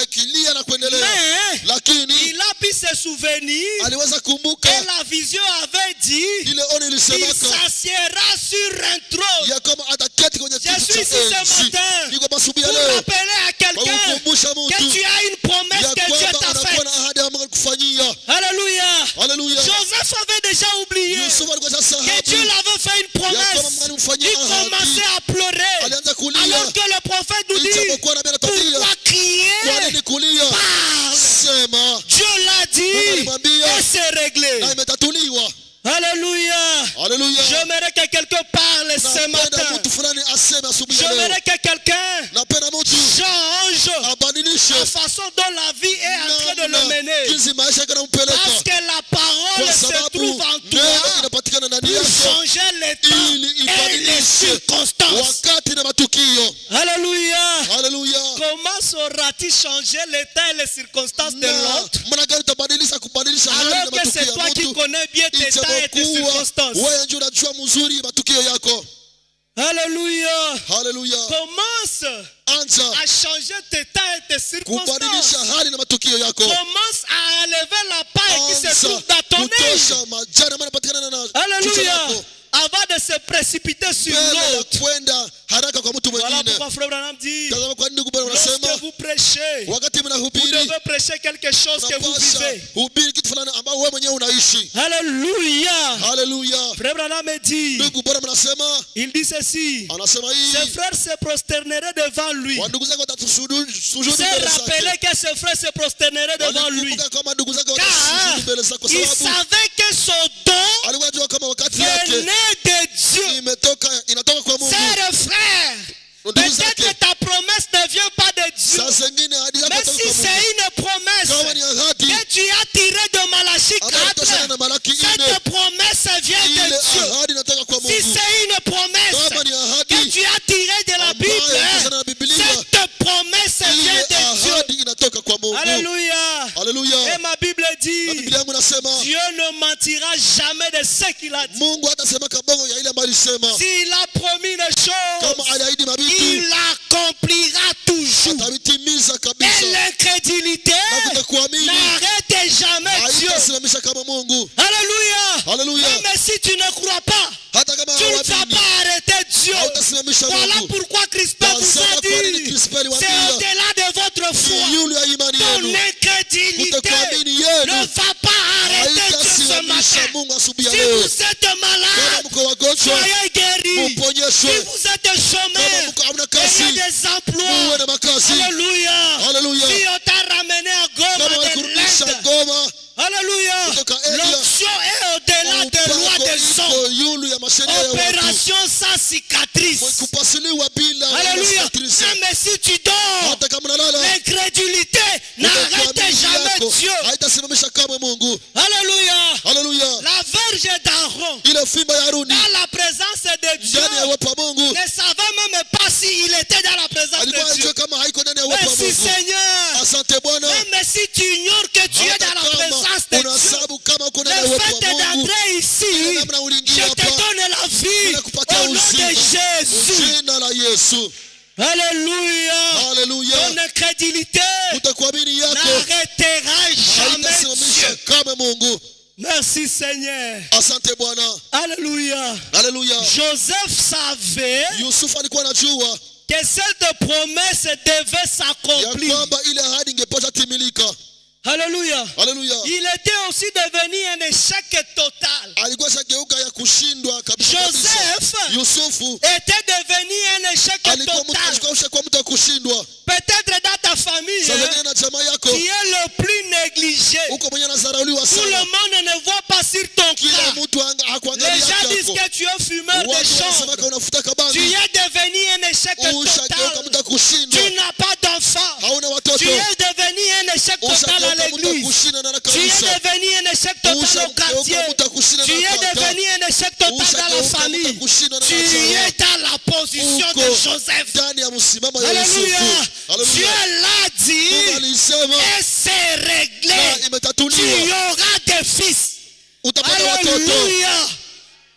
akilia na kuendelea, Mais lakini il a pu se souvenir aliweza kumbuka et la vision avait dit ile ono qu'il ilisemaka s'assiera sur un trône. ya kama ataketi kwenye Je kiti suis cha ici ce enzi. matin Niko masubuhi ya pour leo rappeler à kwa quelqu'un kukumbusha que mtu tu as une promesse ya que Dieu kwamba t'a unakuwa faite. na ahadi ya Mungu kufanyia. Alléluia. Haleluya. Joseph avait déjà oublié Yusufu alikuwa que sahabu Dieu l'avait fait une ya kwamba promesse. Mungu alimfanyia Il ahadi. commençait à pleurer. Alianza kulia. Alors que le prophète nous dit, Ijapokuwa nabii anatuambia pourquoi kwa crier? nini kulia? Parle. Sema Dieu l'a Mungu dit alimwambia et c'est réglé. na imetatuliwa. Alléluia. Haleluya. J'aimerais que quelqu'un parle ce Napenda matin. mtu fulani aseme asubuhi ya leo. J'aimerais que quelqu'un Napenda mtu change abadilishe la façon dont la vie est en train de le namna mener. jinsi maisha yanampeleka, Parce que la parole kwa se sababu trouve en neno toi inapatikana ndani pour yako changer les temps ili et les ibadilishe circonstances. wakati na matukio. Alléluia. Haleluya. Comment saura-t-il changer les temps et les circonstances de Na l'autre mwana gani utabadilisha kubadilisha hali na alors que matukio c'est ya toi qui mtu, connais bien tes temps et tes ijapokuwa circonstances? wewe ndio unajua mzuri matukio yako. Alléluia. Haleluya. Commence Anza à changer tes temps et tes circonstances. kubadilisha hali na matukio yako. Commence à enlever la paille qui se Anza trouve dans ton œil. kutosha majani ambayo yanapatikana na kichwa Alléluia. lako Avant de se précipiter sur mbele ya l'autre. kwenda haraka kwa mtu Voilà mwingine. pourquoi Frère Branham dit, Tazama kwa nini ndugu bwana lorsque unasema vous prêchez, wakati vous mnahubiri devez prêcher quelque chose que vous unapasha vivez. hubiri kitu fulani ambao wewe mwenyewe unaishi. Alléluia. Haleluya. Frère Branham me dit, Ndugu bwana mnasema, il dit ceci, anasema ses hii frères se prosterneraient devant lui. wa ndugu zako watasujudu C'est mbele rappelé zake. que ses frères se prosterneraient devant lui. Walikumbuka kama ndugu zako Car watasujudu mbele zako, kwa il sababu savait que son don alikuwa anajua kama wakati yake venait de Dieu. inatoka kwa Mungu. Sœurs, frères, Ndugu peut-être que zake ta promesse ne vient pas de Dieu. saa zingine ahadi yako Mais inatoka si kwa c'est Mungu. une promesse Kama ni ahadi que tu as tirée de Malachie ambayo inatoshana 4, na Malaki 4, cette promesse vient ile de Dieu. ahadi inatoka kwa Si Mungu. c'est une promesse Kama ni que ahadi tu as tirée de la ambayo inatoshana na Bible, Biblia, cette promesse vient ile de Dieu. ahadi inatoka kwa Mungu. Alléluia. Et Haleluya. ma Bible Na dit, Biblia yangu nasema Dieu ne mentira jamais de ce qu'il a dit. Mungu hatasema kabongo ya ile ambayo alisema. S'il a promis une chose, Kama aliahidi mabitu il l'accomplira toujours. atabitimiza Et kabisa. l'incrédulité Na kutokuamini n'arrête jamais Dieu. haitasimamisha kama Mungu. Alléluia. Haleluya. Mais si tu ne crois pas, Hata kama tu ne vas hauamini pas arrêter Dieu. hautasimamisha Voilà Mungu. pourquoi Crispin vous Tazama a kwa nini dit, Kristo c'est aliwaambia au-delà de votre foi. ni yule ya imani Ton yenu, incrédulité kutokuamini ne yenu va pas arrêter Dieu ce haitasimamisha matin. Mungu asubuhi ya Si leo. vous êtes Kama malade, mko wagonjwa soyez guéris. Si mponyeshwe, vous êtes kama chômeur, mko hamna ayez kazi des muwe emplois. na makazi. Alléluia. Haleluya. Si on t'a ramené à Kama Goma de walikurudisha l'Inde, Goma, alléluia. kutoka India, L'onction est au-delà des lois upako des iko hommes. yulu ya masheria ya watu. Opération sans cicatrice. Kupasuliwa bila Alléluia. cicatrice. Mais si tu dors, Hata kama unalala l'incrédulité n'arrête kutokuamini jamais yako Dieu. haitasimamisha kamwe Mungu. Alléluia. Haleluya. La Vierge d'Aaron, Ile fimbo ya Haruni dans la présence de Dieu, ndani ya uwepo wa Mungu ne savait même pas s'il était dans la présence alikuwa de Dieu. anajua kama haiko ndani ya uwepo wa Merci Mungu. Seigneur. Asante Bwana. Même si tu ignores que tu es Hata dans la kama présence de Dieu, unasabu kama uko ndani ya le uwepo fait wa Mungu, d'entrer ile ici, namna je uliingia te hapa donne la vie ninakupatia au nom de uzima. Jésus. Jina la Yesu. Alléluia. Haleluya. Ton incrédulité Kutokuamini yako n'arrêtera jamais haitasimamisha Dieu. kama Mungu. Merci Seigneur. Asante Bwana. Alléluia. Haleluya. Joseph savait Yusufu alikuwa anajua que cette promesse devait ya s'accomplir. kwamba ile ahadi ingepaswa timilika. Alléluia. Haleluya. Il était aussi devenu un échec total. Alikuwa shageuka ya kushindwa kabisa kabisa. Joseph Yusufu était devenu un échec alikuwa mtu total. ushakuwa mtu wa kushindwa. Peut-être dans ta famille, Sasa wengine na jamaa yako qui est le plus négligé. huko mwenye anadharauliwa Tout le sana. monde ne voit pas sur ton Kila cas. mtu Les hakuangalia gens disent yako. que tu es fumeur de Watu wanasema chambre. kama unafuta Tu kabangi. es devenu un échec Ushageuka total. mtu wa kushindwa. Tu n'as pas d'enfant. Hauna watoto. Tu es devenu un échec total à Ushageuka mtu wa l'église. kushinda na Tu es kanisa. devenu un échec total au Ushageuka quartier. mtu wa kushinda Tu na es kata. devenu un échec total dans la Ushageuka famille. mtu wa kushinda na Tu jamaa. es dans la position de Uko Joseph. ndani ya msimamo ya Alléluia. Yusufu. Dieu Haleluya. l'a dit Mungu alisema et c'est réglé. na Tu imetatuliwa. auras des fils. Utapata watoto. Alléluia.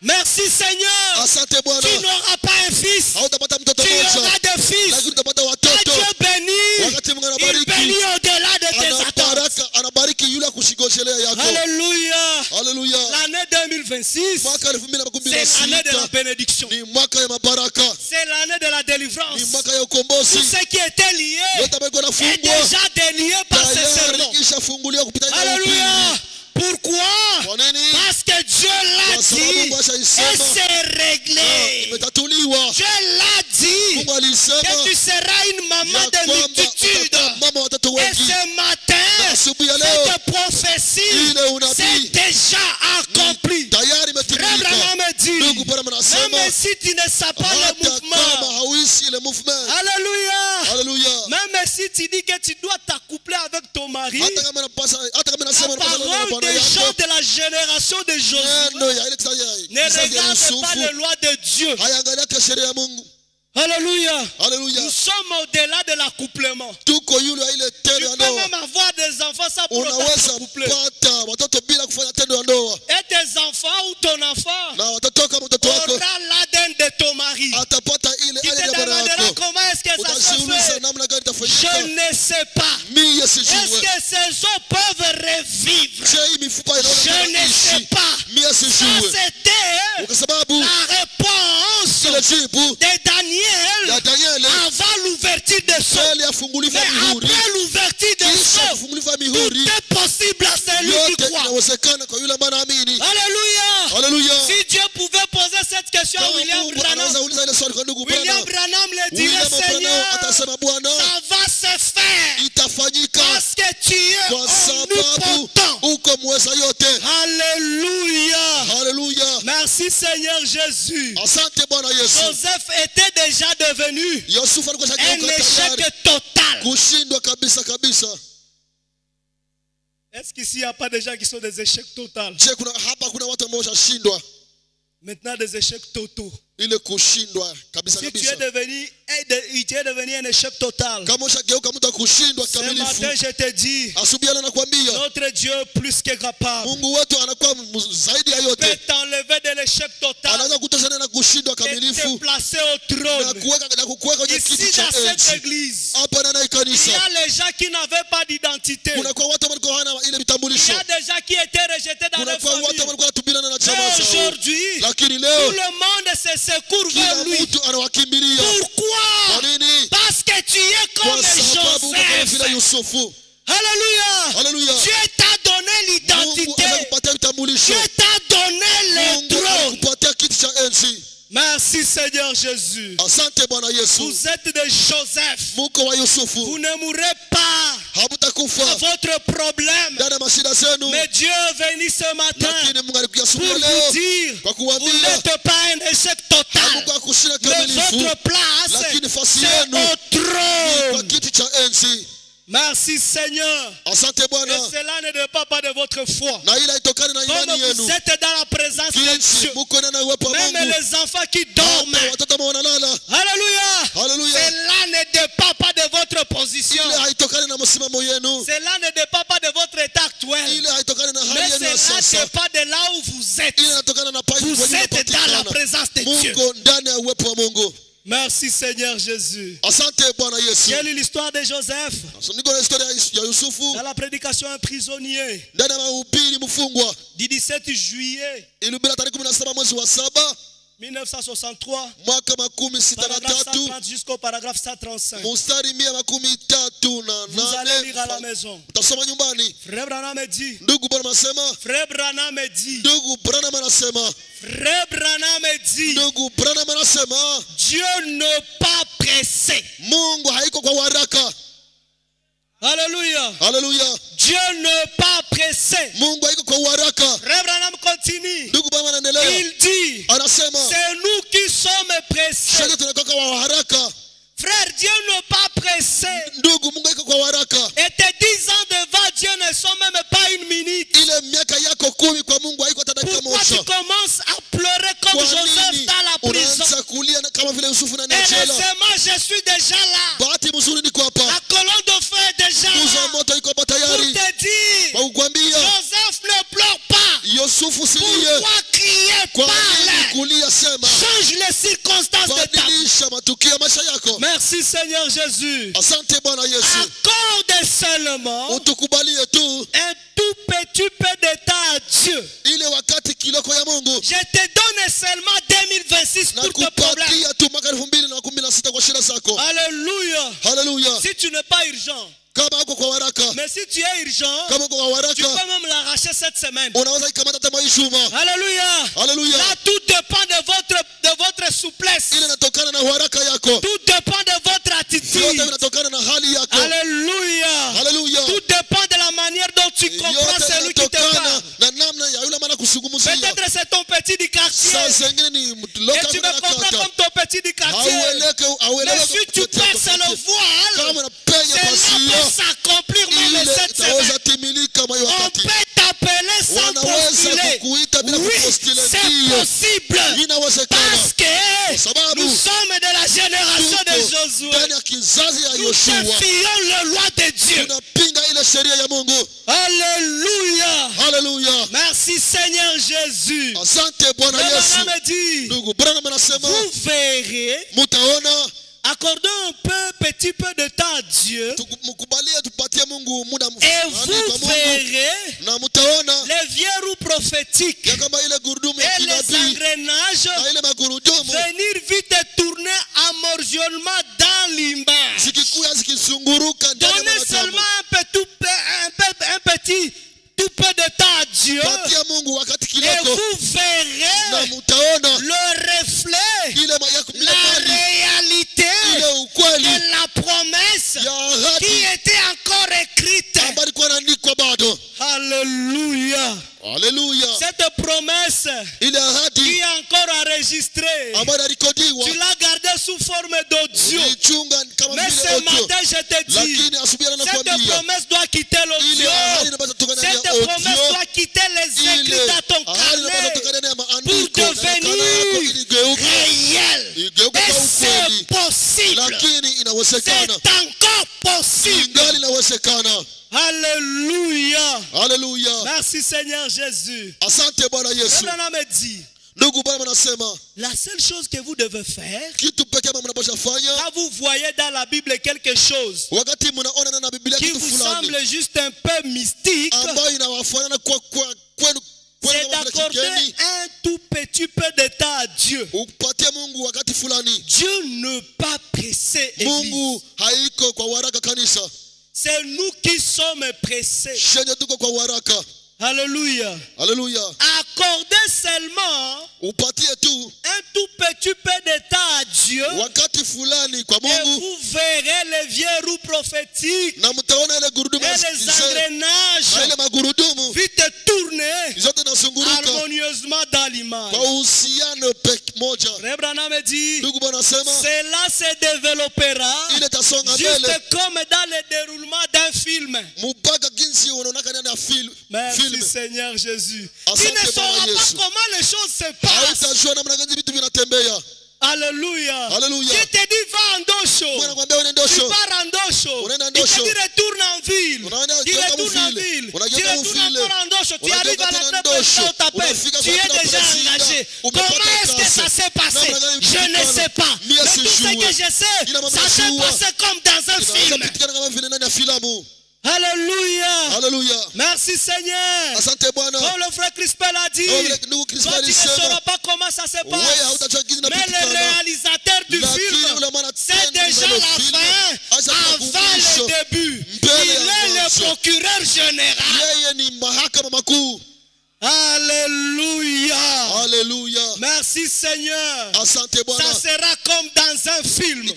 Merci Seigneur. Asante Bwana. Tu n'auras pas un fils. Hautapata mtoto Tu auras mmoja. des fils. Lakini utapata Quand watoto. Dieu bénit, Wakati Mungu il anabariki, bénit au-delà de tes attentes. anabariki yule akushigoshelea yako. Alléluia. Haleluya. L'année 2026, Mwaka c'est l'année de la 2026 bénédiction. ni mwaka ya mabaraka. C'est l'année de la délivrance. Ni mwaka ya Tout ukombozi. ce qui était lié Yote ambayo iko est nafungwa déjà délié par ces tayari sermons. ishafunguliwa kupita ile Alléluia. upili. Pourquoi? Kwa nini? Parce que Dieu l'a Kwa sababu dit Mungu et ashaisema c'est na réglé. imetatuliwa. Dieu l'a dit Mungu alisema que tu seras une maman ya de kwamba multitude. utakuwa mama watoto Et wengi. ce matin, Na asubuhi ya leo cette prophétie ile unabii c'est déjà accompli. tayari Même si tu ne sais pas le hata mouvement. kama hauishi ile movement. Alléluia. Haleluya. Même si tu dis que tu dois t'accoupler avec ton mari. Hata kama nasema La parole des gens de la génération de Josué neno ya ile kizazi ne regarde pas les lois de Dieu. hayaangalia sheria ya Mungu. Alléluia. Haleluya. Nous sommes au-delà de l'accouplement. Tuko yule ya ile Tu tendo ya peux ndoa. même avoir des enfants sans pour autant Unaweza s'accoupler. pata watoto bila kufanya tendo ya ndoa. Et tes enfants ou ton enfant Na watoto kama mtoto wako aura l'ADN de ton mari. atapata ile Tu te hali ya bwana demanderas wako. comment est-ce que ça se Utajiuliza fait. namna gani Je itafanyika. ne sais pas. Mimi Est-ce sijui. que ces os peuvent revivre? Je hii mifupa Je ne inaona sais ishi. pas. Mimi Ça sijui. c'était Kwa sababu la réponse kile jibu de Daniel ya Danieli avant l'ouverture des sceaux. swali ya Mais funguliva mihuri. après l'ouverture des Kisha sceaux, kufunguliva tout mihuri est possible à celui qui yote croit. inawezekana kwa yule ambaye anaamini. Alléluia. Haleluya. Si Dieu pouvait poser cette question à Kama William Mungu anaweza Branham, uliza ile swali kwa ndugu William Branham. Branham le dirait, William Branham Seigneur, atasema Bwana ça va se faire itafanyika parce que tu es kwa sababu omnipotent. uko mweza yote. Alléluia. Haleluya. Merci Seigneur Jésus. Asante Bwana Yesu. Joseph était déjà devenu Yosefu alikuwa un shageuka tayari échec total. kushindwa kabisa kabisa. Est-ce qu'ici il n'y a pas des gens qui sont des échecs totaux? Je, kuna watu ambao washashindwa Maintenant des échecs totaux. ile kushindwa kabisa Si tu kabisa. es devenu un échec total, Kama ushageuka mtu akushindwa ce kamilifu, matin je te dis, asubuhi leo nakwambia notre Dieu plus que capable Mungu wetu anakuwa zaidi ya peut yote. t'enlever de l'échec total Anaweza kutoshana na kushindwa et te kukamilifu placer au na trône. kukuweka kwenye Ici kiti cha dans cette enzi. église, Hapa ndani ya il y kanisa a les gens qui n'avaient pas d'identité. kuna kwa watu ambao hawana ile Il y vitambulisho. a des gens qui étaient rejetés dans Kuna leur kwa watu famille. ambao walikuwa wanatubirana na Mais chama zao. aujourd'hui, Lakini tout leo le monde se secourt kila vers lui. mtu anawakimbilia. Pourquoi? Kwa nini? Parce que tu es Kwa comme sababu uko kama vile Joseph. Yusufu. Alléluia. Haleluya. Dieu t'a donné Mungu l'identité. anakupatia vitambulisho. Dieu t'a donné le Mungu trône. anakupatia kiti cha enzi. Merci Seigneur Jésus. Asante Bwana Yesu. Vous êtes de Joseph. Muko wa Vous Yusufu. ne mourrez pas à Hamtakufa votre problème. ndani ya mashida zenu. Mais Dieu est venu ce matin Lakini Mungu alikuja pour asubuhi vous leo dire, kwa vous kuambia n'êtes pas un échec total. Mungu akushinda Mais kamilifu votre place, lakini nafasi c'est yenu au kwa trône. kiti cha enzi. Merci Seigneur. Asante Et Bwana. cela ne dépend pas de votre foi. Na ila itokane na imani Comme yenu. vous êtes dans la présence de Jinsi Dieu, muko ndani ya uwepo wa même Mungu. les enfants qui dorment, Hata watoto ambao wanalala. alléluia, Haleluya. cela ne dépend pas de votre position. Ile haitokani na msimamo yenu. Cela ne dépend pas de votre état actuel. Ile haitokani na hali Mais yenu ya cela sasa. dépend de là où vous êtes. Ile inatokana na pale Vous kwenye êtes dans la unapatikana. présence de Dieu. Mungu ndani ya uwepo wa Mungu. Merci Seigneur Jésus. Asante Bwana Yesu. Quelle est l'histoire de Joseph? Niko na historia ya Yusufu Dans la prédication, un prisonnier ndani ya mahubiri mfungwa. du 17 juillet Ilibira tarehe 17 mwezi wa 7 1963, mwaka 63 paragraphe 130 jusqu'au paragraphe 135. mstari 138. Vous allez lire à la maison. Utasoma nyumbani. Frère Branham me dit, Ndugu Branham anasema, Frère Branham me dit, ndugu Branham anasema, Frère Branham me dit, ndugu Branham anasema, Dieu n'est pas pressé. Mungu haiko kwa haraka. Alléluia. Haleluya. Dieu n'est pas pressé. Mungu haiko kwa haraka. Frère Branham continue. Ndugu Branham anaendelea. Il dit, Anasema, c'est nous qui sommes pressés. sisi tunakoka kwa haraka. Frère, Dieu n'est pas pressé. Ndugu, Mungu haiko kwa haraka. Et tes 10 ans devant Dieu ne sont même pas une minute. Ile miaka yako 10 kwa Mungu haiko hata dakika Pourquoi tu moja. commences à pleurer comme Kwa Joseph nini dans la prison? unaanza kulia kama vile Yusufu ndani ya jela? Heureusement, je suis déjà là. Bahati mzuri niko La hapa. colonne de feu est déjà Nguzo ya là. moto iko hapa Pour tayari. te dire, Kwa kukwambia Joseph ne pleure pas. Yusufu silie. Pourquoi crier? Kwa nini Parle. kulia? Sema. Change les circonstances de ta vie. Badilisha matukio ya maisha yako. Merci Seigneur Jésus. Asante Bwana Yesu. Accorde seulement Utukubalie tu un tout petit peu de temps à Dieu. ile wakati kiloko ya Mungu. Je te donne seulement 2026 Na pour tes problèmes. kupatia tu mwaka 2016 kwa shida zako. Alléluia. Haleluya. Si tu n'es pas urgent, Kama uko kwa haraka, mais si tu es urgent, kama uko kwa tu haraka, peux même l'arracher cette semaine. unaweza ikamata hata maishuma. Alléluia. Haleluya. Là, tout dépend de votre souplesse. Ile inatokana na haraka yako. Tout dépend de votre Yote attitude. inatokana na hali yako. Alléluia. Haleluya. Tout dépend de la manière dont tu comprends Yote celui qui te inatokana parle. na namna ya yule maana kusungumzia. Peut-être c'est ton petit du quartier. Saa zingine ni Et tu me comprends comme ton petit du quartier. Mais si tu perces le voile, c'est là pour s'accomplir même cette semaine. On peut t'appeler sans postuler. Oui, c'est possible. Parce que nous sommes de la génération de Josué. Nous défions la loi de Dieu. Alléluia. Hallelujah. Merci Seigneur Jésus. Asante Bwana Yesu. Me dit, Ndugu Branham anasema, vous verrez, mutaona, accordons un petit peu de temps à Dieu. Mkubalie tupatie Mungu muda Et vous verrez na mutaona les verrous prophétiques ya kama ile gurudumu ya et les kinabii engrenages na ile magurudumu venir vite et tourner amorgionnement dans l'image. zikikuya zikisunguruka ndani ya Donnez mwanadamu. seulement un petit tout peu de temps à Dieu. Patia Mungu wakati Et kidogo vous verrez na mutaona le reflet, ile la réalité ile ukweli de la promesse ya ahadi qui était encore écrite. ambayo ilikuwa inaandikwa bado. Alléluia. Haleluya. Cette promesse Ile ahadi qui est encore enregistrée, ambayo inarekodiwa tu l'as gardée sous forme d'audio. ulichunga kama Mais vile ce audio. matin, je te dis, Lakini asubuhi cette anakuambia promesse doit quitter ile l'audio. ahadi inapaswa kutoka ndani Cette ya promesse audio. doit quitter les écrits Ile dans ton ahadi inapaswa carnet kutoka ndani ya pour maandiko na nakala yako ili devenir igeuke réel. igeuke Et kwa c'est ukweli. possible. Lakini C'est inawezekana, encore possible. ingali inawezekana. Alléluia. Haleluya. Merci Seigneur Jésus. Asante Bwana Yesu. Abraham me dit, Ndugu Bwana anasema la seule chose que vous devez faire, kitu pekee ambacho mnapaswa fanya quand vous voyez dans la Bible quelque chose wakati mnaona ndani ya Biblia qui kitu vous fulani semble juste un peu mystique, ambayo inawafanana kwenu c'est kama vile d'accorder kigeni, un tout petit peu de temps à Dieu. upatie Mungu wakati fulani. Dieu ne pas pressé, Église. Mungu haiko kwa waraka kanisa. C'est nous qui sommes pressés. Shenye tuko kwa waraka. Alléluia. Haleluya. Accordez seulement Upatie tu un tout petit peu de temps à Dieu wakati fulani kwa et Mungu vous verrez les vieux roues prophétiques na mtaona ile gurudumu et ya les kizee na engrenages ile magurudumu vite tourner zote nasunguruka harmonieusement dans l'image. kwa uhusiano moja. Frère Branham me dit, Ndugu Bwana anasema cela se développera ile tasonga juste mbele comme dans le déroulement d'un film. mpaka jinsi unaonaka ndani ya Merci film. Seigneur Jésus. Asante Tu ne Bwana sauras pas Yesu. comment les choses se passent. Hautajua namna gani vitu vinatembea. Alléluia. Alléluia. Je te dis va en Bwana Dosho. anakuambia uende Tu Ndosho. pars en Dosho. Unaenda Il te Ndosho. dit retourne en ville. Unaenda Tu geuka retournes en mvile. ville. Tu Unageuka retournes mvile. encore en Dosho. Tu Unageuka arrives à tena la Ndosho. présidence, on t'appelle. Unafika Tu kwa es kila déjà president. engagé. Umepata Comment est-ce que kazi. ça s'est passé? Namna gani Je ne mshikana? sais pas. Mie Mais tout ce sijui. que je sais, Ila mambo ça s'est najua. passé comme dans un film. Inapitikana kama vile ndani ya filamu. Alléluia. Haleluya. Merci Seigneur. Asante Bwana. Comme le frère Crispel a dit, Kama vile ndugu Kristo toi tu ne alisema, sauras pas comment ça se wewe passe. hautajua kizi Mais le inapitikana. réalisateur du Lakini film, ule mwana c'est tena déjà ile la film, fin, acha avant kukumbusho. le début. Mbele Il ya est le mwanzo. procureur général. Yeye ni mahakama makuu. Alléluia. Haleluya. Merci Seigneur. Asante Bwana. Ça sera comme dans un film.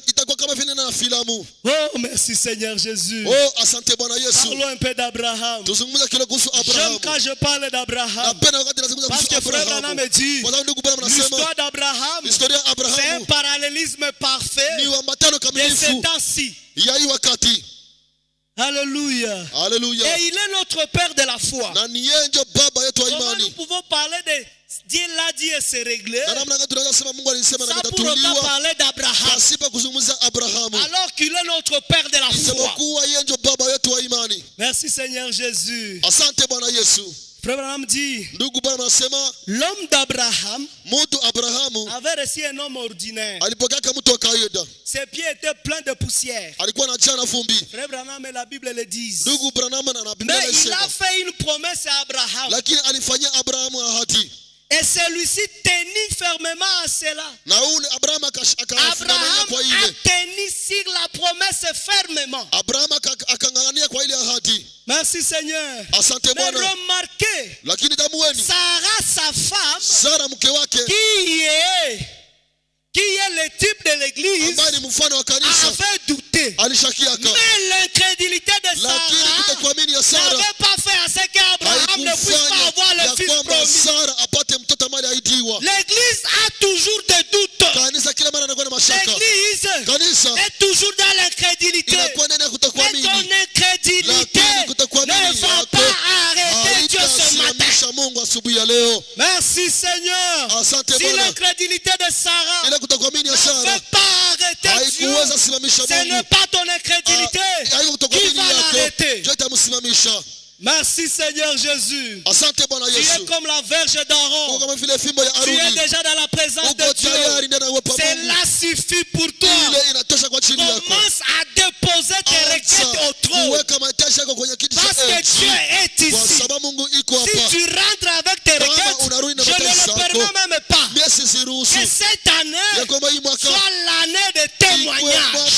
Itakuwa kama vile na filamu. Oh, merci Seigneur Jésus. Oh, asante Bwana Yesu. Parlons un peu d'Abraham. Tuzungumza kidogo kuhusu J'aime Abrahamu. quand je parle d'Abraham. Napenda wakati nazungumza Parce kuhusu que frère Branham Abrahamu. me dit, Kwa sababu ndugu Bwana anasema l'histoire d'Abraham, historia ya c'est un Abrahamu parallélisme parfait ni uambatano de ces kamilifu temps-ci. ya hii wakati. Alléluia. Haleluya. Et il est notre Père de la foi. Na ni yeye ndio baba yetu wa Comment nous imani. pouvons parler de Dieu l'a dit et c'est réglé, Na namna gani tunaweza sema Mungu alisema na sans pour autant vitatuliwa parler d'Abraham, pasipo kuzungumza Abrahamu. alors qu'il est notre Père de la foi. Isipokuwa yeye ndio baba yetu wa imani. Merci Seigneur Jésus. Asante Bwana Yesu. Frère Branham dit, Ndugu Bwana anasema l'homme d'Abraham mtu Abrahamu avait reçu un homme ordinaire. alipokea kama mtu wa kawaida. Ses pieds étaient pleins de poussière. Alikuwa anajaa na vumbi. Frère Branham et la Bible le disent. Ndugu Branham na Biblia Mais il inasema, a fait une promesse à Abraham. lakini alifanyia Abrahamu ahadi. Et celui-ci tenit fermement à cela. Na ule Abrahamu akafungamana Abraham kwa a ile. tenu sur la promesse fermement. Abrahamu akang'ang'ania kwa ile ahadi. Merci Seigneur. Asante Mais Bwana. remarquez, Lakini damueni Sarah, sa femme, Sara mke wake qui est le type de l'église, ambaye ni mfano wa kanisa avait douté. alishakiaka. Mais l'incrédulité de Lakini Sarah kutokuamini ya Sara n'avait pas fait à ce qu'Abraham ne puisse pas avoir haikufanya le ya fils kwamba promis. Sara apate mtoto ambaye aliahidiwa. imetatuliwa. L'église a toujours des doutes. Kanisa kila mara anakuwa na mashaka. L'église Kanisa est toujours dans l'incrédulité. inakuwa ndani ya Mais kutokuamini. ton incrédulité Lakini kutokuamini ne va yako pas arrêter Dieu ce matin. haitasimamisha Mungu asubuhi ya leo. Merci Seigneur. Asante Si Bwana. l'incrédulité de Sarah Ile kutokuamini ya ne Sara veut pas arrêter Dieu, haikuweza simamisha ce n'est Mungu. pas ton incrédulité Haiko qui kutokuamini va yako l'arrêter. ndio itamsimamisha. Merci Seigneur Jésus. Asante Bwana Tu es Yesu. comme la verge Uko d'Aaron. kama vile fimbo ya Tu es Haruni. déjà dans la présence de Uko Dieu. tayari ndani ya uwepo wa Mungu. Cela suffit pour toi. Ile inatosha kwa chini yako. Commence à déposer tes requêtes au trône. Kuweka mahitaji yako kwenye kiti Parce cha que enzi. Dieu est Kwa ici. sababu Mungu iko Si hapa. tu rentres avec tes Kama requêtes, unarudi na je ne mahitaji le zako, permets même pas. mimi siziruhusu. Que cette année Ya kwamba hii mwaka soit l'année de ikuwe témoignage. mwaka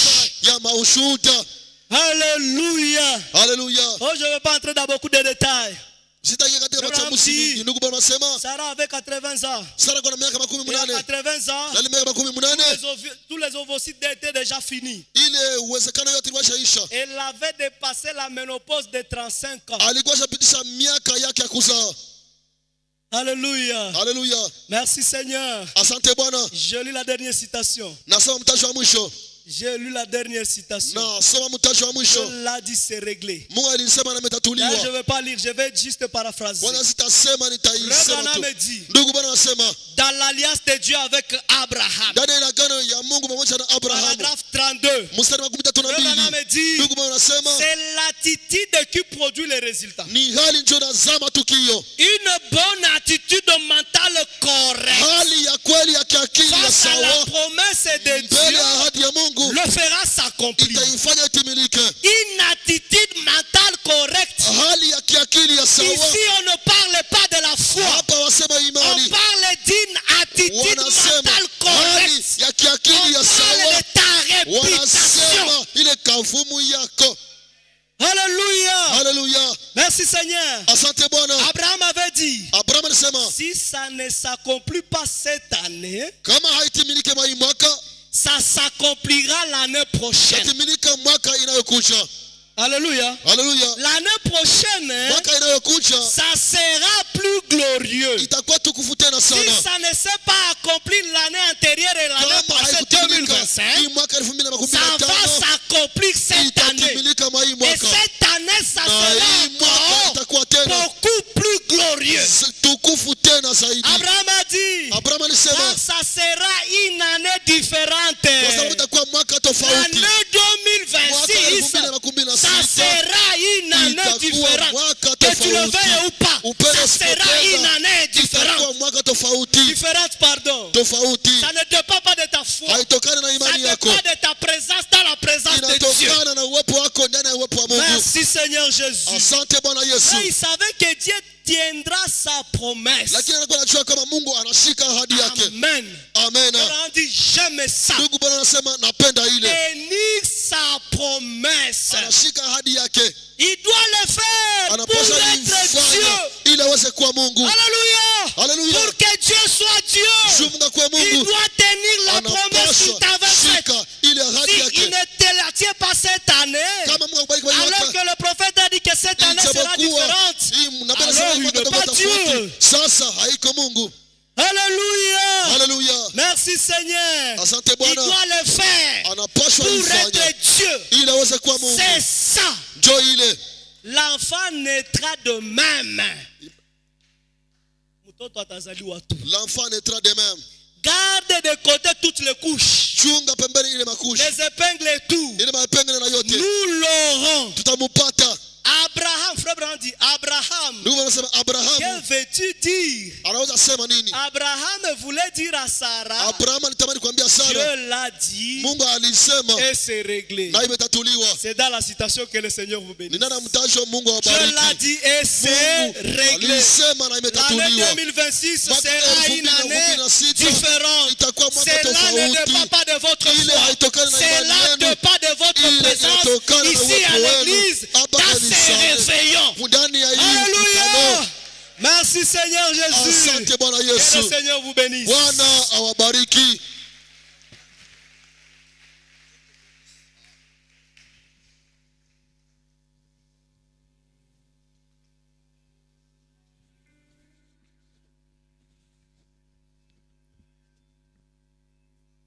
ya maushuhuda. Alléluia. Haleluya. Oh, je ne vais pas entrer dans beaucoup de détails. Sitaingia katika Abraham machambuzi dit- mingi. Ndugu Bwana anasema Sarah avait 80 ans. Sara kwa na miaka Et à 18. 80 ans, Na miaka 18 tous les ovocytes étaient déjà finis. ile uwezekano yote ilikuwa Elle avait dépassé la ménopause de 35 ans. alikuwa shapitisha miaka yake ya kuzaa. Alléluia. Haleluya. Merci Seigneur. Asante Bwana. Je lis la dernière citation. Nasoma mtaji wa mwisho. J'ai lu la dernière citation. Nasoma mtaji wa mwisho. Je l'a dit, c'est réglé. Mungu alisema na Là, je imetatuliwa. ne vais pas lire, je vais juste paraphraser. Bwana sitasema nitaisema Frère tu. Branham dit, Ndugu Bwana anasema dans l'alliance de Dieu avec Abraham, ndani ya agano ya Mungu pamoja na Abrahamu. paragraphe 32, Mstari wa 32. Frère Branham dit, Ndugu Bwana anasema c'est l'attitude qui produit les résultats. ni hali ndio nazama tukio. Une bonne attitude mentale correcte Hali ya kweli ya kiakili ya face à la sawa promesse de mbele Dieu ya ahadi ya Mungu le fera s'accomplir. itaifanya itimilike. Une attitude mentale correcte. Hali ya kiakili ya sawa. Ici, on ne parle pas de la foi. Hapa wasema On imani. parle d'une attitude Wanasema mentale hali correcte. ya kiakili ya On sawa. parle de ta réputation. Wanasema ile kavumu yako. Alléluia. Haleluya. Merci Seigneur. Asante Bwana. Abraham avait dit, Abraham alisema si ça ne s'accomplit pas cette année, kama haitimilike mwa hii mwaka, ça s'accomplira l'année prochaine. itatimilika mwaka inayokuja. Alléluia. Haleluya. L'année prochaine, Mwaka inayokuja ça sera plus glorieux. itakuwa tukufu tena Si sana. ça ne s'est pas accompli l'année antérieure et l'année Kama passée haikutimilika 2025, hii mwaka ça 2025 va s'accomplir cette année. itatimilika mwa hii Et mwaka. cette année, ça Na sera hii mwaka encore itakuwa tena beaucoup plus glorieux. tukufu tena zaidi. Abraham a dit, Abraham alisema car ça sera une année différente. kwa sababu itakuwa mwaka tofauti. L'année 2026, ça 2026 sera une année itakuwa différente. mwaka Que tu le veuilles tofauti. ou pas, Upende ça sera usipopenda, une année différente. itakuwa mwaka tofauti. Différente, pardon. Tofauti. Ça ne dépend pas de ta foi. Haitokani na Ça imani yako. dépend de ta présence dans la présence de Dieu. Inatokana na uwepo wako ndani ya uwepo wa Mungu. Merci Seigneur Jésus. Asante Bwana Et Yesu. il savait que Dieu tiendra sa promesse. Lakini anakuwa anajua kama Mungu anashika ahadi yake. Amen. Amen. On dit j'aime ça. Ndugu Bwana anasema napenda ile. Tenir sa promesse. Anashika ahadi yake. Il doit le faire pour Anapaswa être kuifanya Dieu. ili aweze kuwa Mungu. Alléluia. Haleluya. Pour que Dieu soit Dieu, Mungu akuwe il Mungu. doit tenir la promesse qu'il Anapaswa t'avait faite. shika ile ahadi Si il yake. ne te la tient pas cette année, Kama Mungu akubariki kwa hii alors mwaka, que le prophète a dit que cette année sera ijapokuwa différente, hii nabii alors anasema il mwaka n'est utakuwa pas Dieu. tofauti. Sasa haiko Mungu. Alléluia. Haleluya. Merci Seigneur. Asante Il Bwana. doit le faire Anapaswa pour ifanya être Dieu. ili aweze kuwa Mungu. C'est ça. Njoo ile. L'enfant naîtra de même. Mtoto atazaliwa tu. L'enfant naîtra de même. Garde de côté toutes les couches, Chunga pembeni ile makushi. les épingles et tout. Ile mapengele na yote. Nous l'aurons. Tutamupata. Abraham, frère Branham dit, Abraham, Ndugu anasema que Abrahamu veux-tu dire? anaweza sema nini? Abraham voulait dire à Sarah, Abrahamu alitamani kuambia Sara, Dieu l'a dit Mungu alisema et c'est réglé. na imetatuliwa. C'est dans la citation que le Seigneur vous bénisse. Ni nani amtajo Mungu Dieu l'a awabariki. dit et c'est Mungu réglé. alisema na L'année imetatuliwa. 2026 Mwaka sera une année 2026 différente. itakuwa mwaka Cela ne tofauti. dépend pas de votre Ile foi. haitokani na Cela imani ne yenu. dépend de votre Ile présence inatokana na ici à uwepo wenu. l'église Hapa dans ces kanisani. réveillons. Ndani ya hii Alléluia. mkutano. Merci Seigneur Jésus. Asante Bwana Que le Yesu. Seigneur vous bénisse. Bwana awabariki.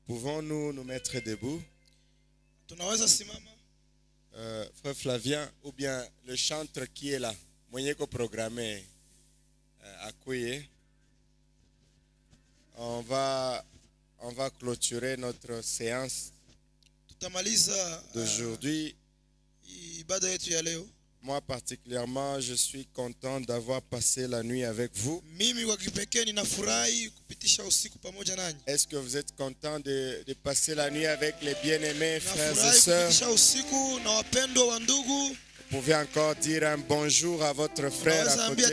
Pouvons-nous nous mettre debout? Tunaweza simama? Frère Flavien, ou bien le chanteur qui est là, moyen qu'on programmé à Kouye. On va clôturer notre séance d'aujourd'hui. Moi particulièrement, je suis content d'avoir passé la nuit avec vous. Est-ce que vous êtes content de passer la nuit avec les bien-aimés frères et sœurs? Vous pouvez encore dire un bonjour à votre frère à côté.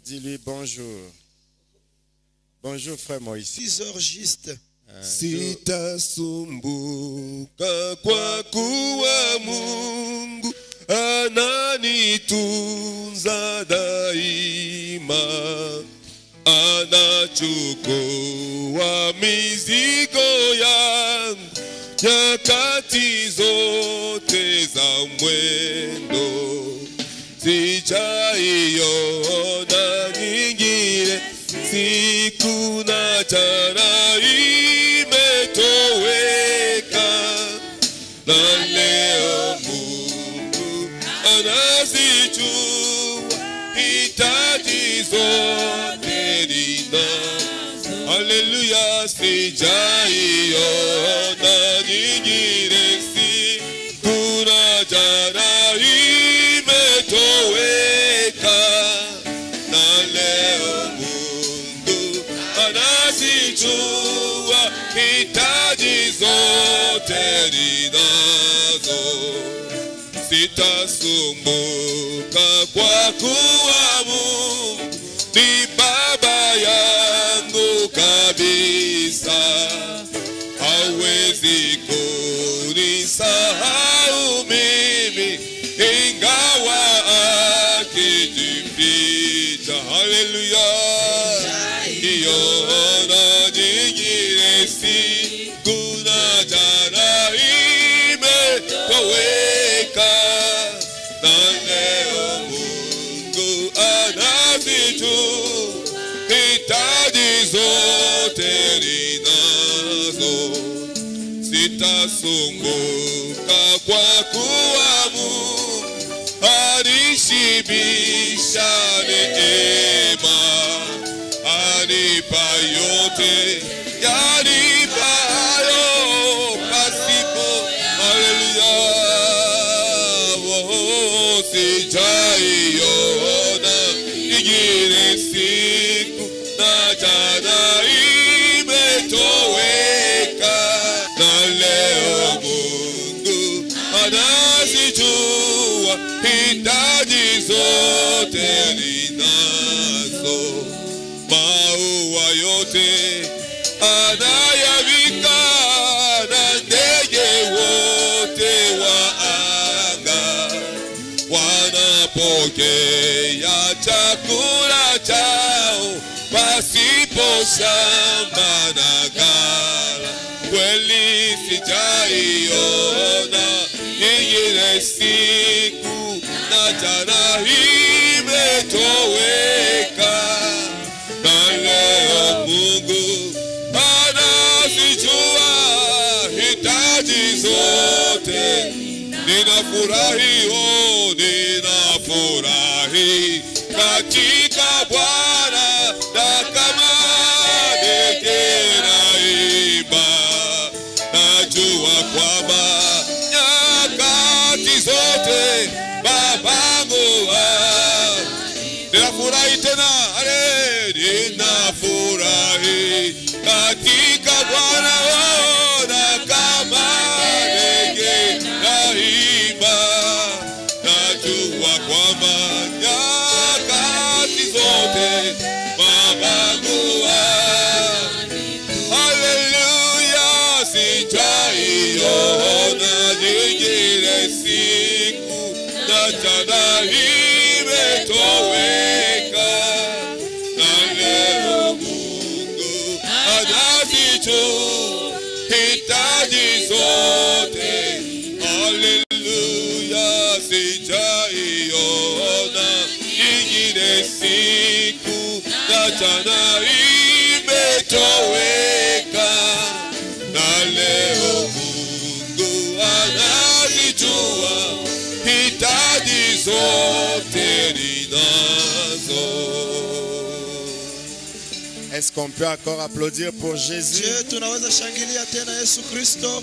Dis-lui bonjour. Bonjour frère Moïse. 6 heures juste. Sitasumbuka kwa kuwa Mungu ananitunza daima, anachukua mizigo yangu nyakati zote za mwendo. Sijaiona nyingine siku na jana imetoweka, na leo Mungu anazijua hitaji zote ninazo. Haleluya, sijaiona nyingine siku na jana imetoweka, na leo Mungu anazijua hitaji zote ninazo. Sitasumbuka kwa kuwa Mungu ni baba yangu kabisa, hawezi kunisahau mimi ingawa akijificha. Haleluya, iona nyingine siku na jana imetoweka, na leo Mungu anazijua hitaji zote ninazo. Sitasumbuka kwa kuwa Mungu anishibisha neema, anipa yote yanipayo pasipo. Haleluya, sijaiona ingine siku na jana imetoweka, na leo Mungu anazijua hitaji zote ninazo. Maua yote anayavika, na ndege wote wa anga wanapokea chakula chao pasipo shamba na ghala. Kweli sijaiona ingine siku na jana imetoweka, na leo Mungu anazijua hitaji zote. Ninafurahi, oh, ninafurahi katika Bwana, na kama ndege naimba, najua kwamba nyakati zote babangu ninafurahi tena. Ninafurahi katika Bwana, oh, na kama ndege naimba, najua kwamba nyakati zote babangu. Haleluya, sijaiona nyingine siku na jana imetoweka, na leo Mungu anazijua hitaji zote. Haleluya, sijaiona ingine siku na jana imetoweka. Est-ce qu'on peut encore applaudir pour Jésus? Je, tunaweza shangilia tena Yesu Kristo.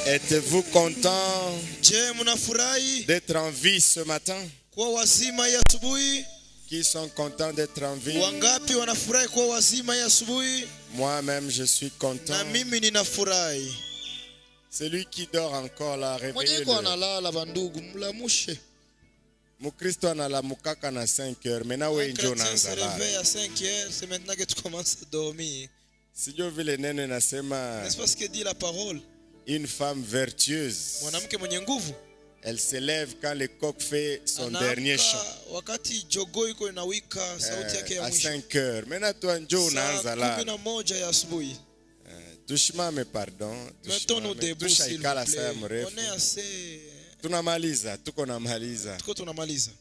Êtes-vous content Je, mnafurahi d'être en vie ce matin? kuwa wazima hii asubuhi? Qui sont contents d'être en vie? Wangapi wanafurahi kuwa wazima hii asubuhi? Moi-même, je suis content. Na mimi ninafurahi. Celui qui dort encore là, Mwenye réveillez-le. kwa analala bandugu, mlamushe. Mukristo analamukaka na 5 heures. Maintenant, Un we njo chrétien se unaanza réveille lala. à 5 heures, c'est maintenant que tu commences à dormir. Sijui vile neno inasema N'est-ce pas ce que dit la parole? une femme vertueuse. Mwanamke mwenye nguvu Elle se lève quand le coq fait son dernier chant. wakati jogoo iko inawika sauti yake ya À mwisho. 5 heures. Maintenant, toi njo unaanza Saa lala. 11 ya asubuhi. Tushimame, pardon. Mettons-nous debout, s'il vous Tushaikala plaît. saa mrefu. On est assez... Tunamaliza, tuko namaliza. Tuko tunamaliza.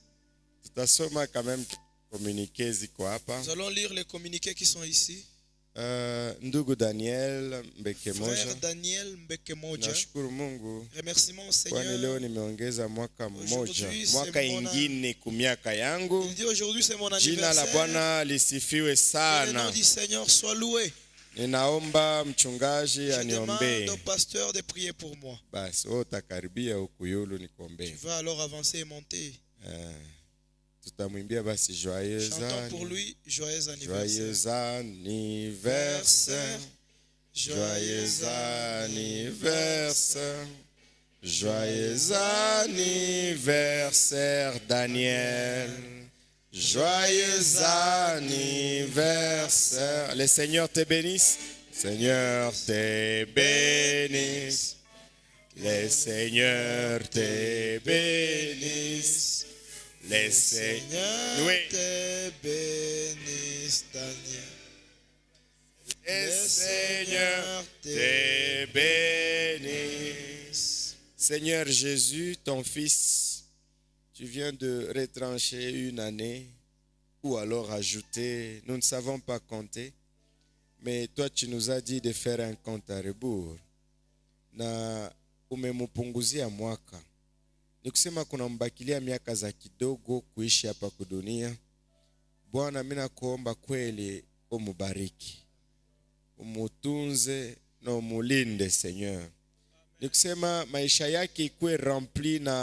Tutasoma quand même communiqué ziko hapa. Nous allons lire les communiqués qui sont ici. Ndugu Daniel Mbekemoja. Frère Daniel Mbekemoja. Nashukuru Mungu. Remerciement au Kwani leo Seigneur. nimeongeza mwaka mmoja. Aujourd'hui, c'est Mwaka mon ingine kumiaka yangu. Il dit aujourd'hui c'est mon Jina la anniversaire. Bwana lisifiwe Que le sana. nom du Seigneur soit loué. Ninaomba mchungaji Je aniombee. demande au pasteur de prier pour moi. Basi wewe utakaribia huku yulu nikuombee. Tu vas alors avancer et monter. Tutamwimbia basi joyeux Chantons pour lui joyeux anniversaire. Joyeux anniversaire. Joyeux anniversaire. Joyeux anniversaire Daniel. Joyeux anniversaire. Le Seigneur te bénisse. Seigneur te bénisse. Le Seigneur te bénisse. Le Seigneur te bénisse, Daniel. Le Seigneur te bénisse. Seigneur Jésus, ton Fils, tu viens de retrancher une année ou alors ajouter, nous ne savons pas compter, mais toi tu nous as dit de faire un compte à rebours. Na umemupunguzia mwaka. Ni kusema kuna mbakilia miaka za kidogo kuishi hapa kudunia. Bwana, mimi nakuomba kweli umubariki. Umutunze na umulinde Seigneur. Ni kusema maisha yake ikuwe rempli na